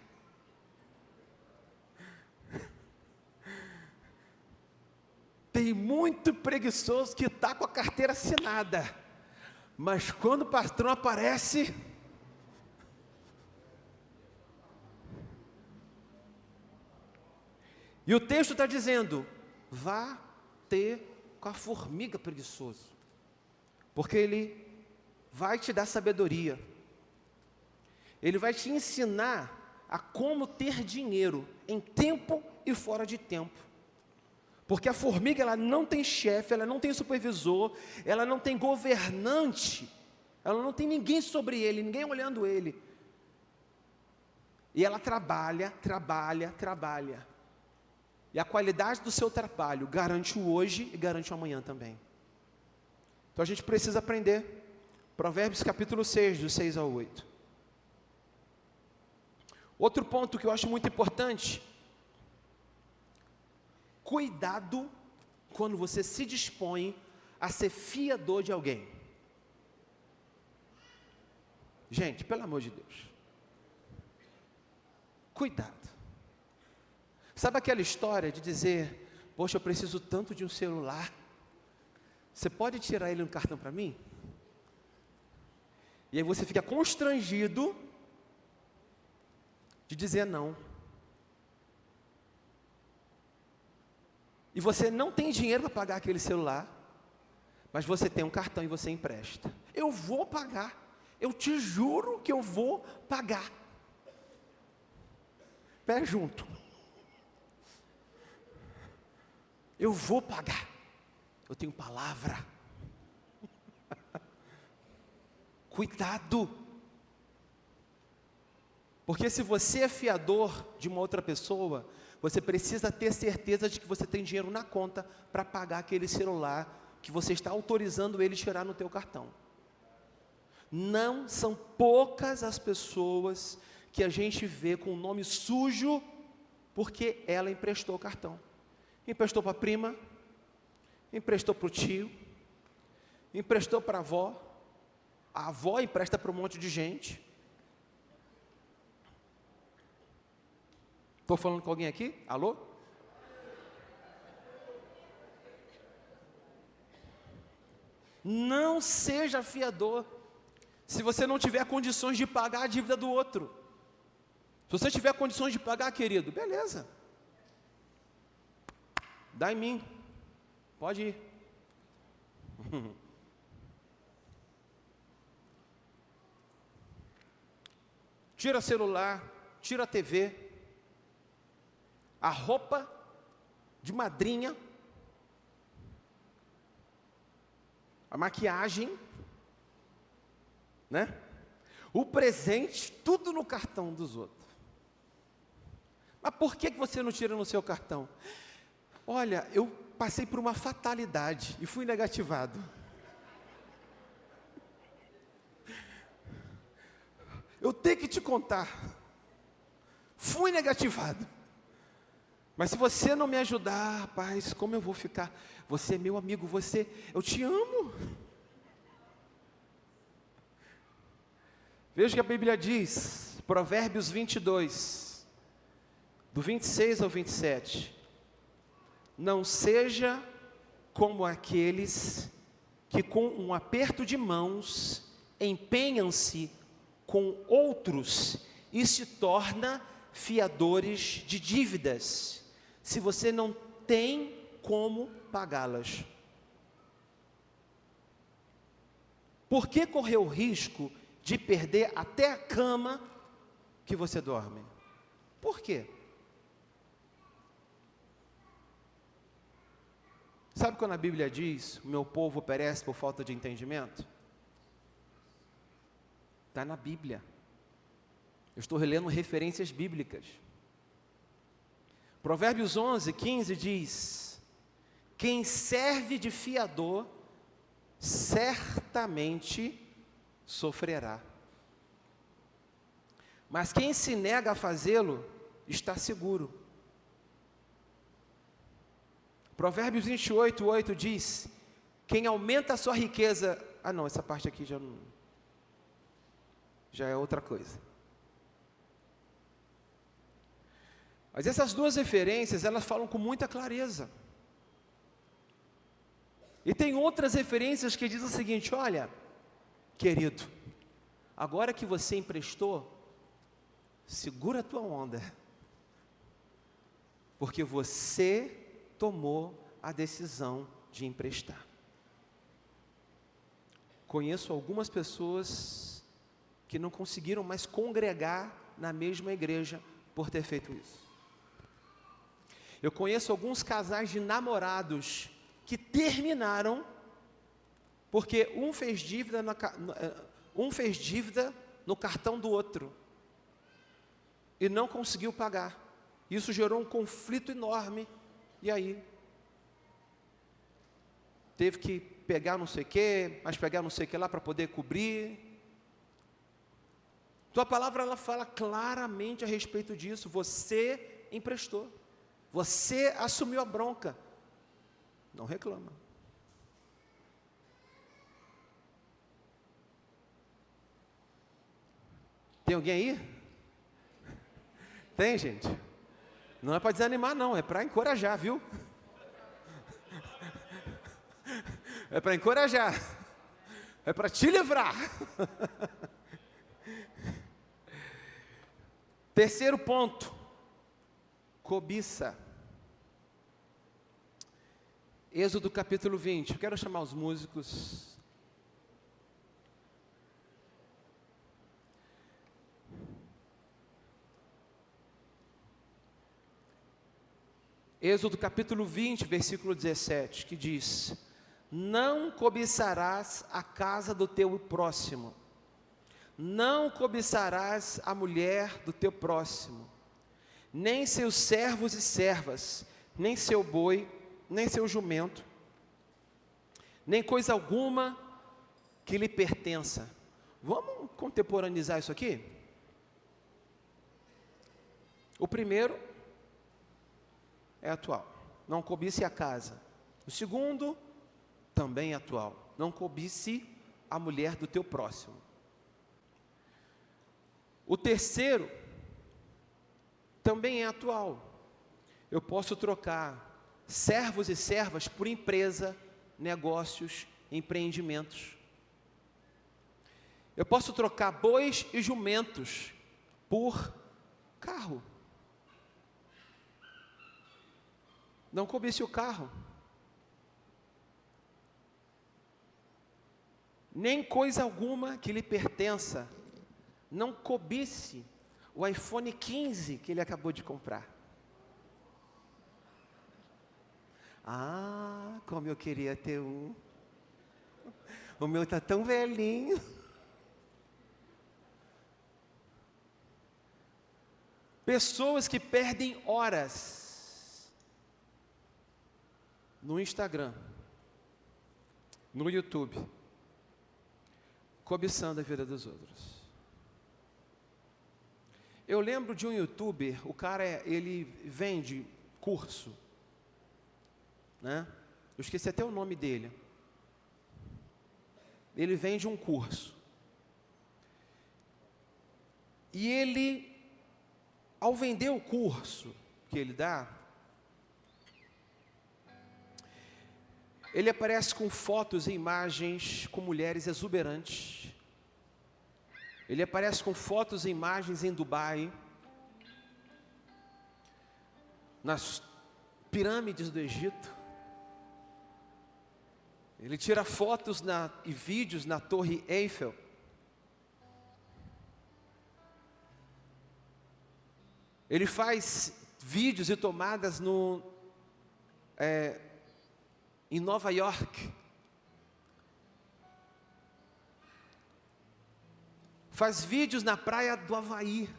Tem muito preguiçoso que está com a carteira assinada, mas quando o patrão aparece, e o texto está dizendo: vá ter com a formiga, preguiçoso, porque ele vai te dar sabedoria, ele vai te ensinar a como ter dinheiro em tempo e fora de tempo. Porque a formiga, ela não tem chefe, ela não tem supervisor, ela não tem governante, ela não tem ninguém sobre ele, ninguém olhando ele. E ela trabalha. E a qualidade do seu trabalho garante o hoje e garante o amanhã também. Então a gente precisa aprender. Provérbios capítulo 6, do 6 ao 8. Outro ponto que eu acho muito importante: cuidado quando você se dispõe a ser fiador de alguém. Gente, pelo amor de Deus, cuidado. Sabe aquela história de dizer: poxa, eu preciso tanto de um celular, você pode tirar ele no cartão para mim? E aí você fica constrangido de dizer não. E você não tem dinheiro para pagar aquele celular, mas você tem um cartão e você empresta. Eu vou pagar, eu te juro que eu vou pagar. Pé junto. Eu vou pagar, eu tenho palavra. Cuidado, porque se você é fiador de uma outra pessoa, você precisa ter certeza de que você tem dinheiro na conta para pagar aquele celular que você está autorizando ele tirar no teu cartão. Não são poucas as pessoas que a gente vê com o nome sujo porque ela emprestou o cartão. Emprestou para a prima, emprestou para o tio, emprestou para a avó empresta para um monte de gente. Estou falando com alguém aqui? Alô? Não seja fiador se você não tiver condições de pagar a dívida do outro. Se você tiver condições de pagar, querido, beleza, dá em mim, pode ir. Tira celular, tira a TV, a roupa de madrinha, a maquiagem, né? O presente, tudo no cartão dos outros. Mas por que você não tira no seu cartão? Olha, eu passei por uma fatalidade e fui negativado. Eu tenho que te contar. Fui negativado. Mas se você não me ajudar, rapaz, como eu vou ficar? Você é meu amigo, eu te amo. Veja o que a Bíblia diz, Provérbios 22, do 26 ao 27. Não seja como aqueles que com um aperto de mãos empenham-se com outros e se torna fiadores de dívidas, se você não tem como pagá-las. Por que correr o risco de perder até a cama que você dorme? Por quê? Sabe quando a Bíblia diz, o meu povo perece por falta de entendimento? Está na Bíblia. Eu estou relendo referências bíblicas. Provérbios 11, 15 diz: quem serve de fiador, certamente sofrerá. Mas quem se nega a fazê-lo, está seguro. Provérbios 28, 8 diz: quem aumenta a sua riqueza... Ah não, essa parte aqui já é outra coisa. Mas essas duas referências, elas falam com muita clareza. E tem outras referências que dizem o seguinte: olha, querido, agora que você emprestou, segura a tua onda, porque você tomou a decisão de emprestar. Conheço algumas pessoas que não conseguiram mais congregar na mesma igreja por ter feito isso. Eu conheço alguns casais de namorados que terminaram porque um fez dívida no cartão do outro e não conseguiu pagar. Isso gerou um conflito enorme. E aí teve que pegar não sei o que, mas pegar não sei o que lá para poder cobrir. Tua palavra, ela fala claramente a respeito disso. Você emprestou, você assumiu a bronca, não reclama. Tem alguém aí? Tem, gente? Não é para desanimar não, é para encorajar, viu? É para encorajar, é para te livrar. Terceiro ponto, cobiça. Êxodo capítulo 20, eu quero chamar os músicos. Êxodo capítulo 20, versículo 17, que diz: não cobiçarás a casa do teu próximo, não cobiçarás a mulher do teu próximo, nem seus servos e servas, nem seu boi, nem seu jumento, nem coisa alguma que lhe pertença. Vamos contemporaneizar isso aqui? O primeiro é atual, não cobice a casa. O segundo também é atual, não cobice a mulher do teu próximo. O terceiro também é atual. Eu posso trocar servos e servas por empresa, negócios, empreendimentos. Eu posso trocar bois e jumentos por carro. Não cobice o carro, nem coisa alguma que lhe pertença. Não cobice o iPhone 15 que ele acabou de comprar. Ah, como eu queria ter um. O meu está tão velhinho. Pessoas que perdem horas no Instagram, no YouTube, cobiçando a vida dos outros. Eu lembro de um youtuber, o cara, ele vende curso, né? Eu esqueci até o nome dele. Ele vende um curso. E ele, ao vender o curso que ele dá, ele aparece com fotos e imagens com mulheres exuberantes. Ele aparece com fotos e imagens em Dubai, nas pirâmides do Egito. Ele tira fotos e vídeos na Torre Eiffel. Ele faz vídeos e tomadas em Nova York. Faz vídeos na praia do Havaí.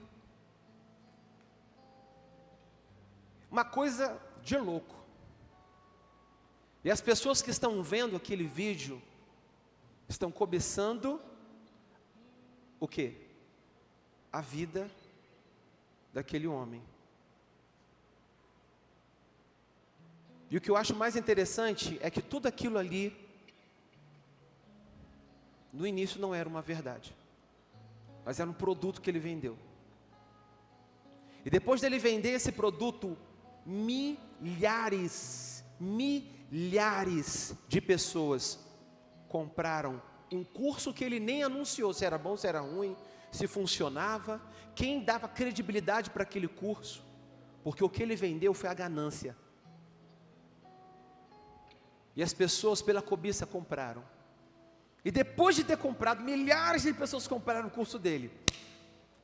Uma coisa de louco. E as pessoas que estão vendo aquele vídeo estão cobiçando o quê? A vida daquele homem. E o que eu acho mais interessante é que tudo aquilo ali, no início não era uma verdade, mas era um produto que ele vendeu. E depois dele vender esse produto, milhares de pessoas compraram um curso que ele nem anunciou se era bom, se era ruim, se funcionava, quem dava credibilidade para aquele curso, porque o que ele vendeu foi a ganância. E as pessoas pela cobiça compraram. E depois de ter comprado, milhares de pessoas compraram o curso dele.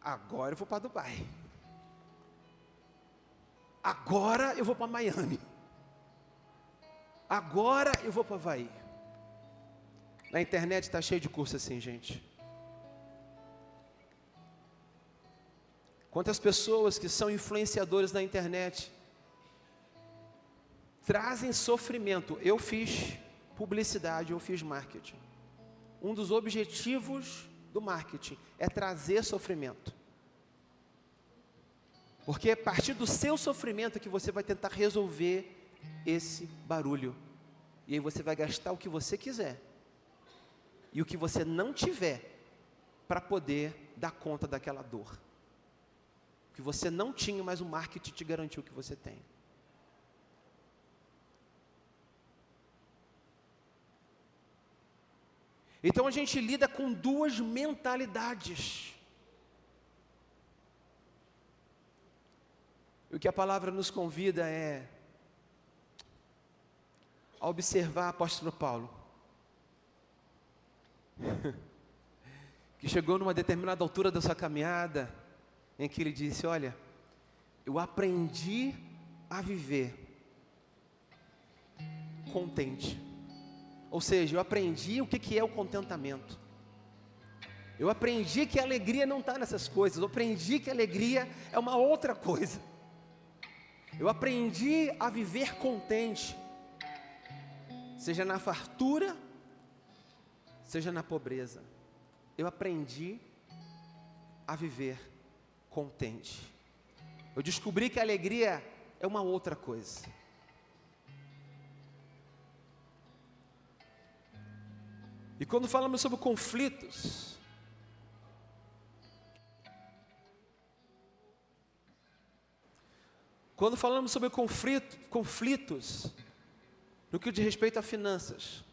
Agora eu vou para Dubai. Agora eu vou para Miami. Agora eu vou para Havaí. Na internet está cheio de curso assim, gente. Quantas pessoas que são influenciadores na internet trazem sofrimento. Eu fiz publicidade, eu fiz marketing. Um dos objetivos do marketing é trazer sofrimento. Porque é a partir do seu sofrimento que você vai tentar resolver esse barulho. E aí você vai gastar o que você quiser. E o que você não tiver para poder dar conta daquela dor. O que você não tinha, mas o marketing te garantiu que você tem. Então a gente lida com duas mentalidades. E o que a palavra nos convida é a observar o apóstolo Paulo, que chegou numa determinada altura da sua caminhada, em que ele disse: olha, eu aprendi a viver contente. Ou seja, eu aprendi o que é o contentamento. Eu aprendi que a alegria não está nessas coisas. Eu aprendi que a alegria é uma outra coisa. Eu aprendi a viver contente, seja na fartura, seja na pobreza. Eu aprendi a viver contente. Eu descobri que a alegria é uma outra coisa. E quando falamos sobre conflitos, conflitos no que diz respeito a finanças,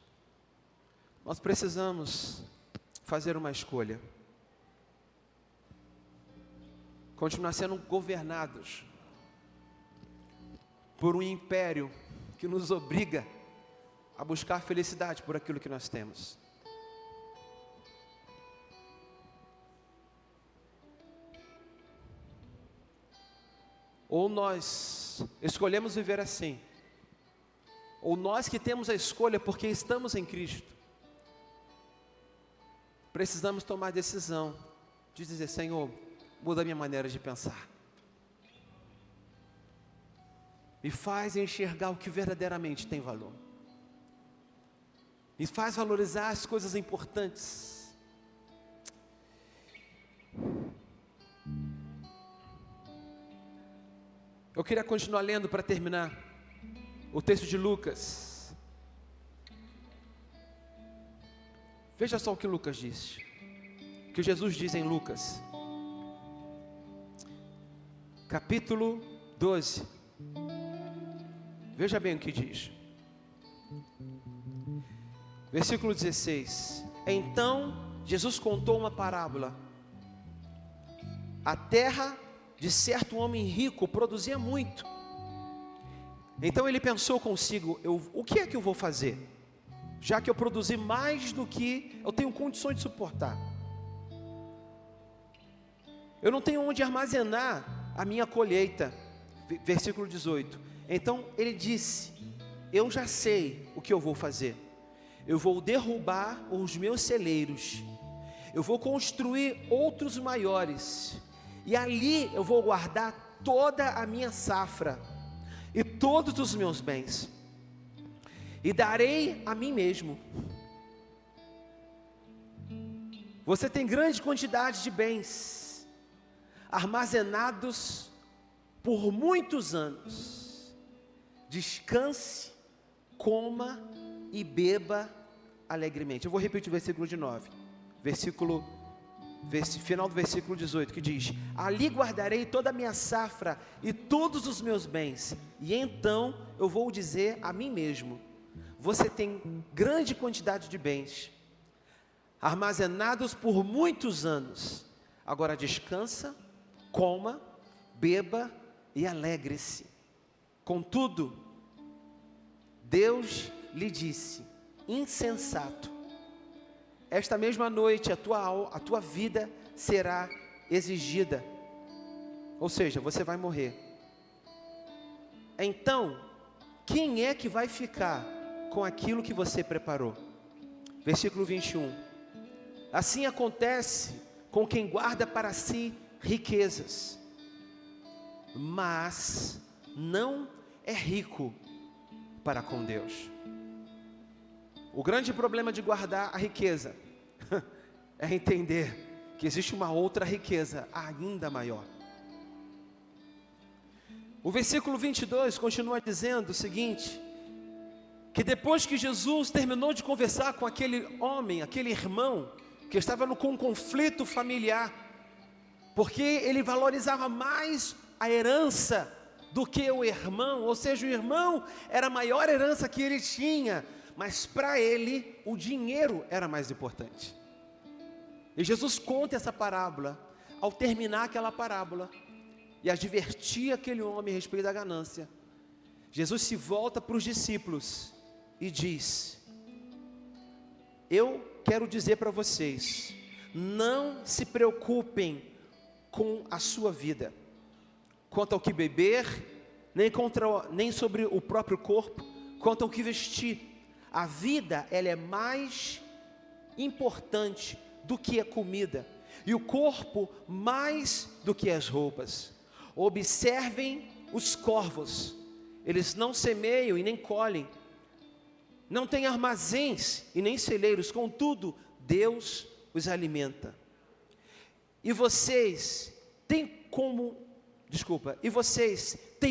nós precisamos fazer uma escolha. Continuar sendo governados por um império que nos obriga a buscar felicidade por aquilo que nós temos. Ou nós escolhemos viver assim, ou nós que temos a escolha porque estamos em Cristo, precisamos tomar a decisão de dizer: Senhor, muda a minha maneira de pensar. me faz enxergar o que verdadeiramente tem valor, me faz valorizar as coisas importantes. Eu queria continuar lendo para terminar o texto de Lucas. Veja só o que Lucas diz, o que Jesus diz em Lucas, capítulo 12. Veja bem o que diz. Versículo 16. Então Jesus contou uma parábola. A terra de certo homem rico produzia muito. Então ele pensou consigo: o que é que eu vou fazer? Já que eu produzi mais do que eu tenho condições de suportar. Eu não tenho onde armazenar a minha colheita. Versículo 18. Então ele disse: eu já sei o que eu vou fazer. Eu vou derrubar os meus celeiros. Eu vou construir outros maiores. E ali eu vou guardar toda a minha safra e todos os meus bens. E darei a mim mesmo. Você tem grande quantidade de bens armazenados por muitos anos. Descanse, coma e beba alegremente. Eu vou repetir o versículo de 9. Final do versículo 18, que diz: ali guardarei toda a minha safra e todos os meus bens. E então eu vou dizer a mim mesmo: você tem grande quantidade de bens armazenados por muitos anos. Agora descansa, coma, beba e alegre-se. Contudo, Deus lhe disse: insensato, esta mesma noite a tua vida será exigida. Ou seja, você vai morrer. Então, quem é que vai ficar com aquilo que você preparou? Versículo 21. Assim acontece com quem guarda para si riquezas, mas não é rico para com Deus. O grande problema de guardar a riqueza é entender que existe uma outra riqueza ainda maior. O versículo 22 continua dizendo o seguinte: que depois que Jesus terminou de conversar com aquele homem, aquele irmão, que estava com um conflito familiar, porque ele valorizava mais a herança do que o irmão, ou seja, o irmão era a maior herança que ele tinha, mas para ele o dinheiro era mais importante. E Jesus conta essa parábola. Ao terminar aquela parábola e advertir aquele homem a respeito da ganância, Jesus se volta para os discípulos e diz: eu quero dizer para vocês, não se preocupem com a sua vida, quanto ao que beber, nem sobre o próprio corpo, quanto ao que vestir. A vida, ela é mais importante do que a comida, e o corpo mais do que as roupas. Observem os corvos, eles não semeiam e nem colhem, não têm armazéns e nem celeiros, contudo Deus os alimenta. E vocês têm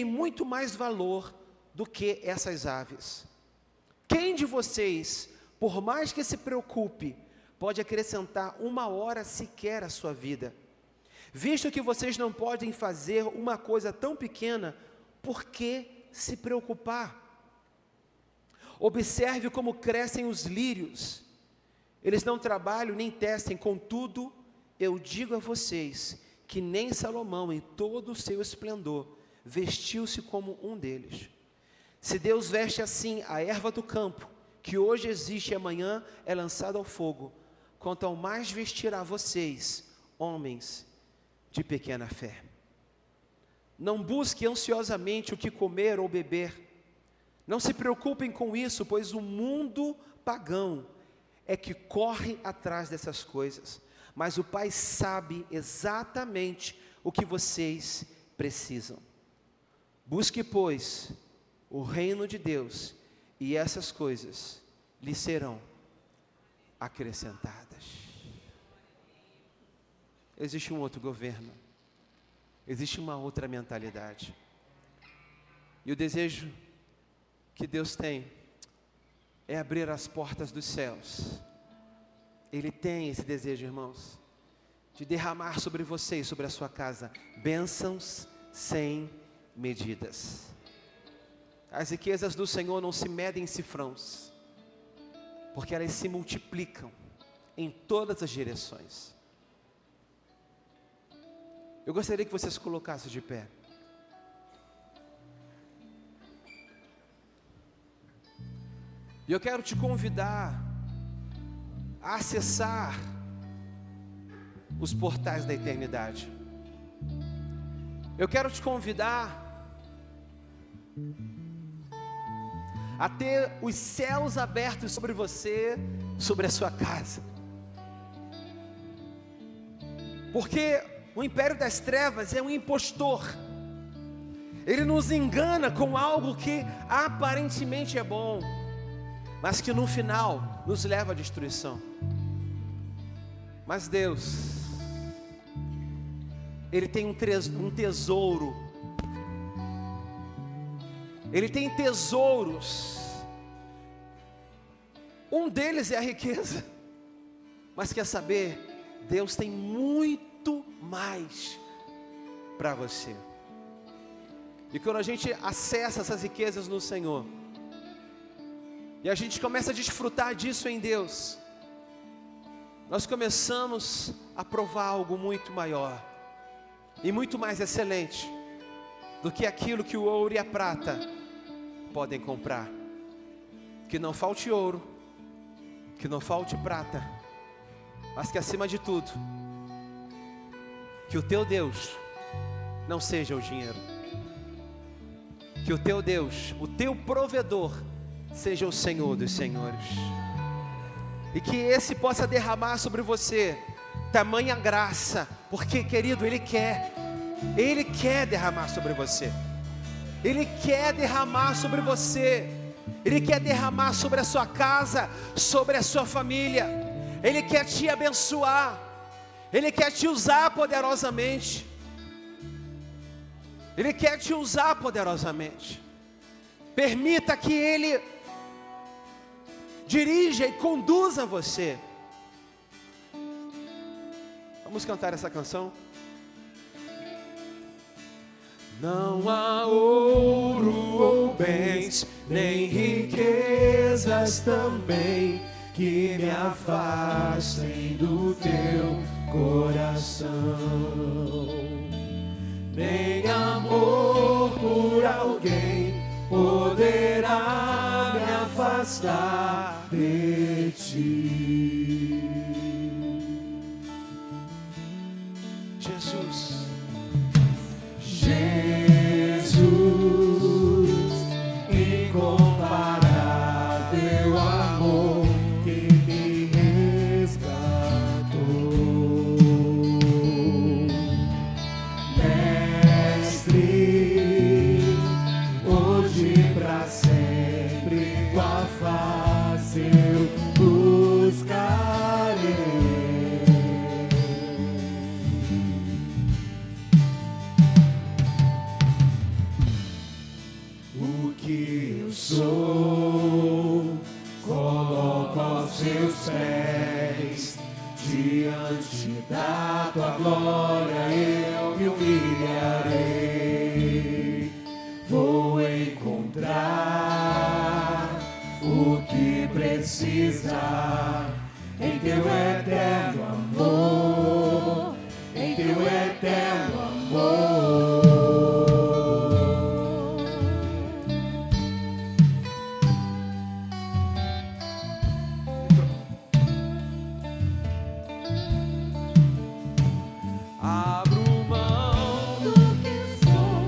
muito mais valor do que essas aves. Quem de vocês, por mais que se preocupe, pode acrescentar uma hora sequer à sua vida? Visto que vocês não podem fazer uma coisa tão pequena, por que se preocupar? Observe como crescem os lírios. Eles não trabalham nem tecem, contudo, eu digo a vocês que nem Salomão, em todo o seu esplendor, vestiu-se como um deles. Se Deus veste assim a erva do campo, que hoje existe e amanhã é lançada ao fogo, quanto ao mais vestirá vocês, homens de pequena fé. Não busque ansiosamente o que comer ou beber. Não se preocupem com isso, pois o mundo pagão é que corre atrás dessas coisas. Mas o Pai sabe exatamente o que vocês precisam. Busque, pois, o reino de Deus, e essas coisas lhe serão acrescentadas. Existe um outro governo, existe uma outra mentalidade. E o desejo que Deus tem é abrir as portas dos céus. Ele tem esse desejo, irmãos, de derramar sobre você e sobre a sua casa bênçãos sem medidas. As riquezas do Senhor não se medem em cifrões, porque elas se multiplicam em todas as direções. Eu gostaria que vocês colocassem de pé. E eu quero te convidar a acessar os portais da eternidade. Eu quero te convidar a ter os céus abertos sobre você, sobre a sua casa. Porque o império das trevas é um impostor. Ele nos engana com algo que aparentemente é bom, mas que no final nos leva à destruição. Mas Deus, Ele tem um tesouro. Ele tem tesouros. Um deles é a riqueza. Mas quer saber? Deus tem muito mais para você. E quando a gente acessa essas riquezas no Senhor, e a gente começa a desfrutar disso em Deus, nós começamos a provar algo muito maior e muito mais excelente do que aquilo que o ouro e a prata podem comprar. Que não falte ouro, que não falte prata, mas que acima de tudo, que o teu Deus não seja o dinheiro. Que o teu Deus, o teu provedor, seja o Senhor dos senhores. E que esse possa derramar sobre você tamanha graça, porque, querido, Ele quer derramar sobre você. Ele quer derramar sobre você. Ele quer derramar sobre a sua casa, sobre a sua família. Ele quer te abençoar. Ele quer te usar poderosamente. Ele quer te usar poderosamente. Permita que Ele dirija e conduza você. Vamos cantar essa canção? Não há ouro ou bens, nem riquezas também, que me afastem do teu coração. Nem amor por alguém poderá me afastar de ti. Jesus, incomparável amor que me resgatou. Mestre, hoje pra sempre tua face eu buscarei. O que eu sou, coloco aos seus pés. Diante da tua glória eu me humilharei. Vou encontrar o que precisar em teu eterno amor, em teu eterno amor. Abro mão do que sou,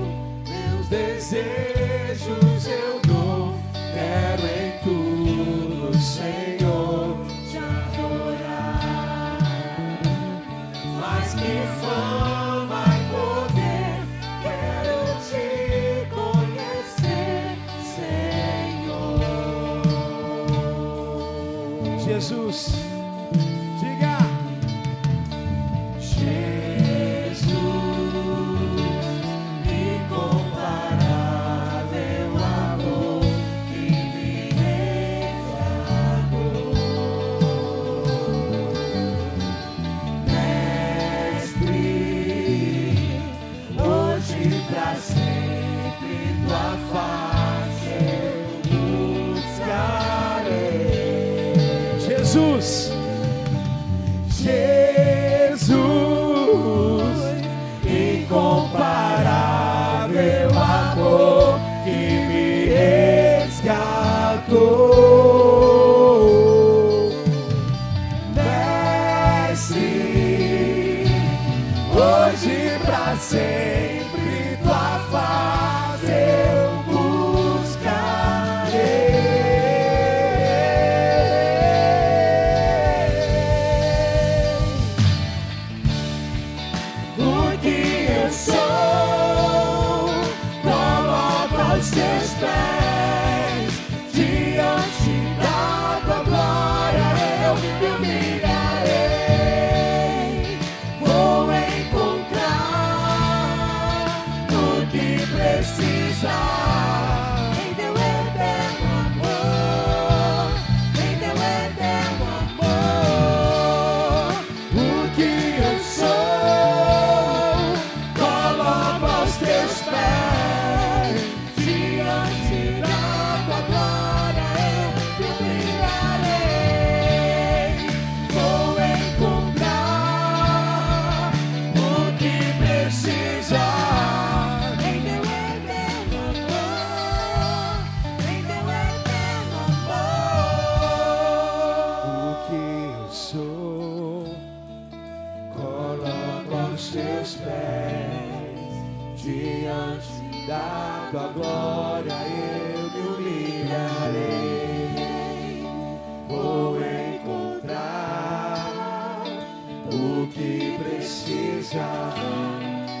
meus desejos eu dou. Quero em tudo, Senhor, te adorar. Mais que fama e poder, quero te pra sempre tua face eu buscarei. Jesus, Jesus, incomparável amor que me resgatou. Desce hoje pra sempre tua face eu buscarei. O que eu sou, coloco aos teus pés, diante da tua glória eu me humilharei. Vou encontrar o que precisar em teu eterno amor, em teu eterno amor. O que eu sou, coloco aos teus pés, diante da tua glória eu me humilharei. Vou encontrar o que precisar em teu eterno amor, em teu eterno amor. O que eu sou, coloco aos teus pés, diante da tua glória eu me humilharei. Vou encontrar o que precisa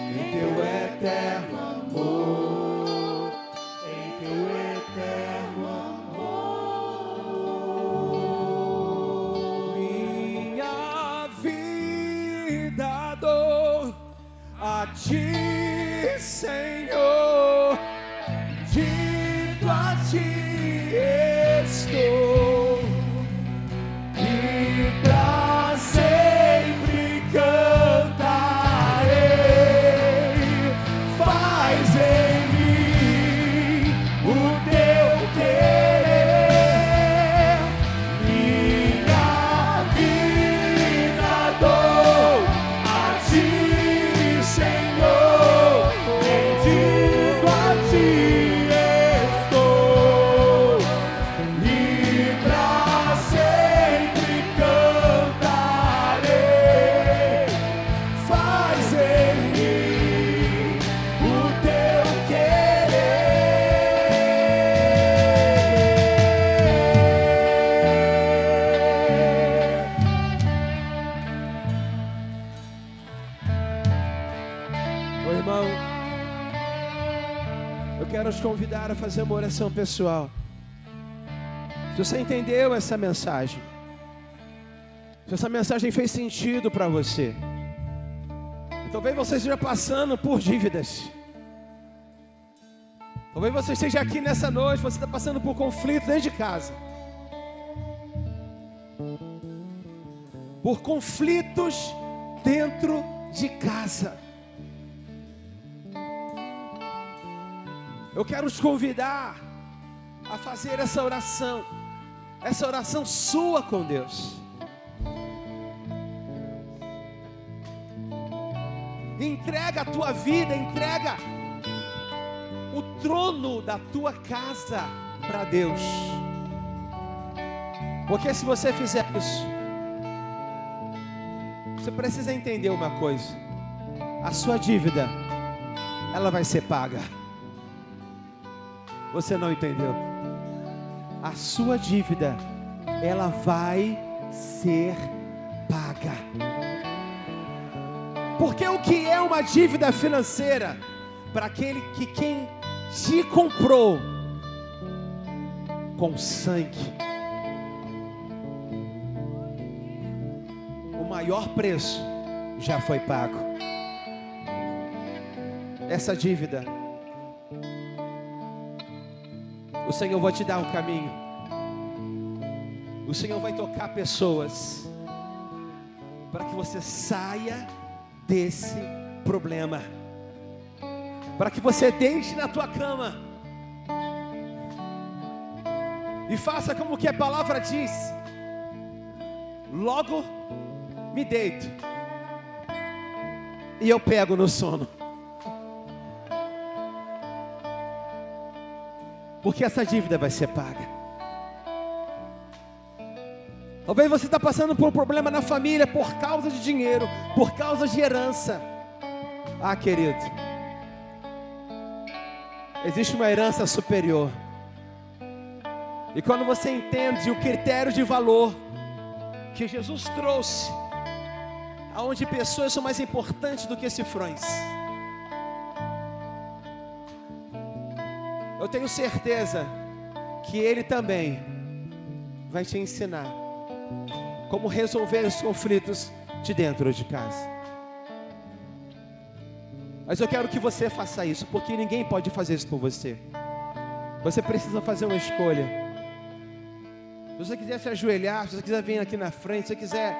em teu eterno amor, em teu eterno amor. Minha vida dou a ti, Senhor, dito a ti estou, e pra sempre cantarei. Faz em mim o teu querer. Minha vida dou a ti, Senhor, rendido a ti estou, e pra sempre cantarei. Faz em mim o teu querer. ô irmão, eu quero te convidar a fazer uma oração pessoal. Se você entendeu essa mensagem, se essa mensagem fez sentido para você, talvez você esteja passando por dívidas, talvez você esteja aqui nessa noite, você está passando por conflito dentro de casa, por conflitos dentro de casa. Eu quero te convidar a fazer essa oração sua com Deus. Entrega a tua vida, entrega o trono da tua casa para Deus. Porque se você fizer isso, você precisa entender uma coisa: a sua dívida, ela vai ser paga. Você não entendeu? A sua dívida, ela vai ser paga. Porque o que é uma dívida financeira? Para aquele que quem te comprou com sangue, o maior preço já foi pago. Essa dívida, o Senhor vai te dar um caminho. O Senhor vai tocar pessoas para que você saia desse problema. para que você deite na tua cama e faça como que a palavra diz: logo me deito e eu pego no sono. Porque essa dívida vai ser paga. Talvez você está passando por um problema na família por causa de dinheiro, por causa de herança. Ah, querido, existe uma herança superior. E quando você entende o critério de valor que Jesus trouxe, aonde pessoas são mais importantes do que cifrões, eu tenho certeza que Ele também vai te ensinar como resolver os conflitos de dentro de casa. Mas eu quero que você faça isso, porque ninguém pode fazer isso por você. Você precisa fazer uma escolha. Se você quiser se ajoelhar, se você quiser vir aqui na frente, se você quiser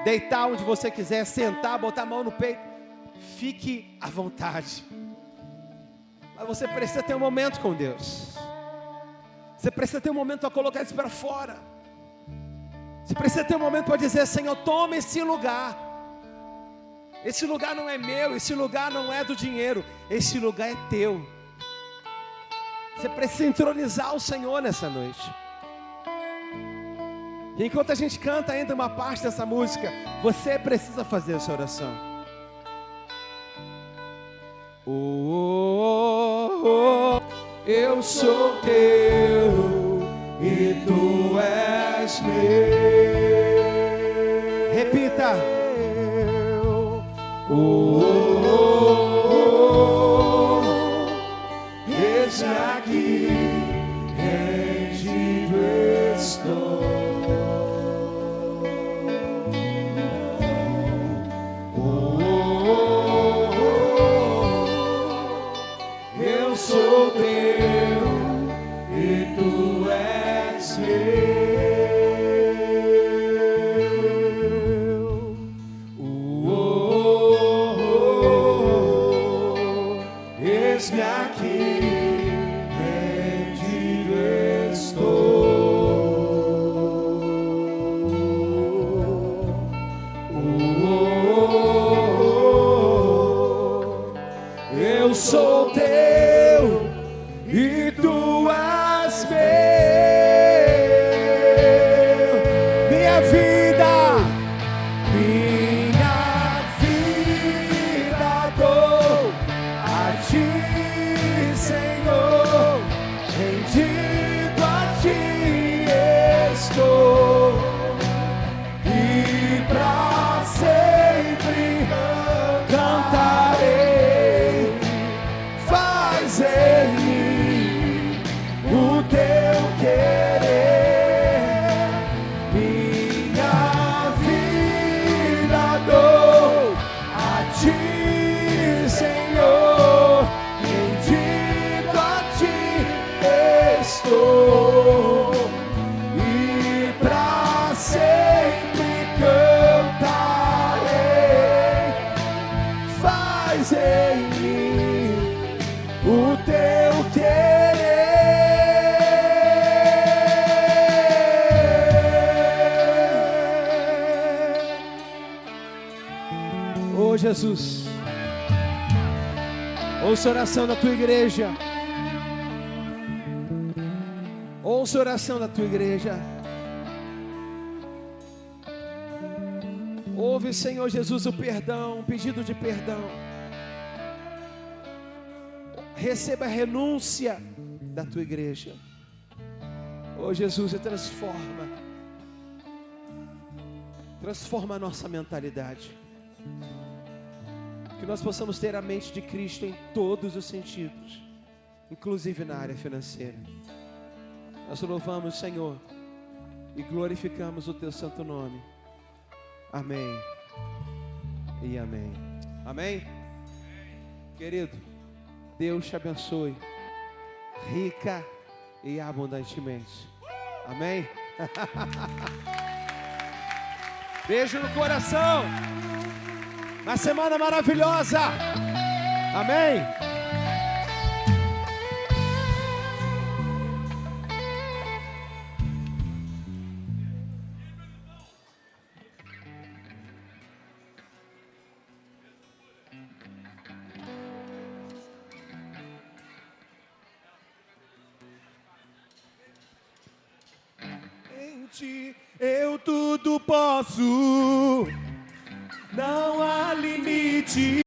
deitar onde você quiser, sentar, botar a mão no peito, fique à vontade. Mas você precisa ter um momento com Deus. Você precisa ter um momento para colocar isso para fora. Você precisa ter um momento para dizer: Senhor, toma esse lugar. Esse lugar não é meu, esse lugar não é do dinheiro, esse lugar é teu. Você precisa entronizar o Senhor nessa noite. E enquanto a gente canta ainda uma parte dessa música, você precisa fazer essa oração. Eu sou teu e tu és meu. Repita. Esse aqui rendido estou. Eu sou teu e tu és meu. Eis-me aqui, rendido estou. Eu sou teu e tu és meu. Minha vida dou a ti, Senhor, rendido a ti estou, e pra sempre cantarei. Faz em mim o teu querer. Minha vida dou a ti, Senhor, rendido a ti estou, e pra sempre cantarei. Faz em mim o teu querer. Oh Jesus, ouça a oração da tua igreja. Ouça a oração da tua igreja. Ouve, Senhor Jesus, o perdão, o pedido de perdão. Receba a renúncia da tua igreja. Oh Jesus, e transforma a nossa mentalidade. Que nós possamos ter a mente de Cristo em todos os sentidos, inclusive na área financeira. Nós louvamos, Senhor, e glorificamos o teu santo nome. Amém e amém. Amém? Querido, Deus te abençoe rica e abundantemente. Amém? Beijo no coração. Uma semana maravilhosa. Amém? ti eu tudo posso. Não há limite.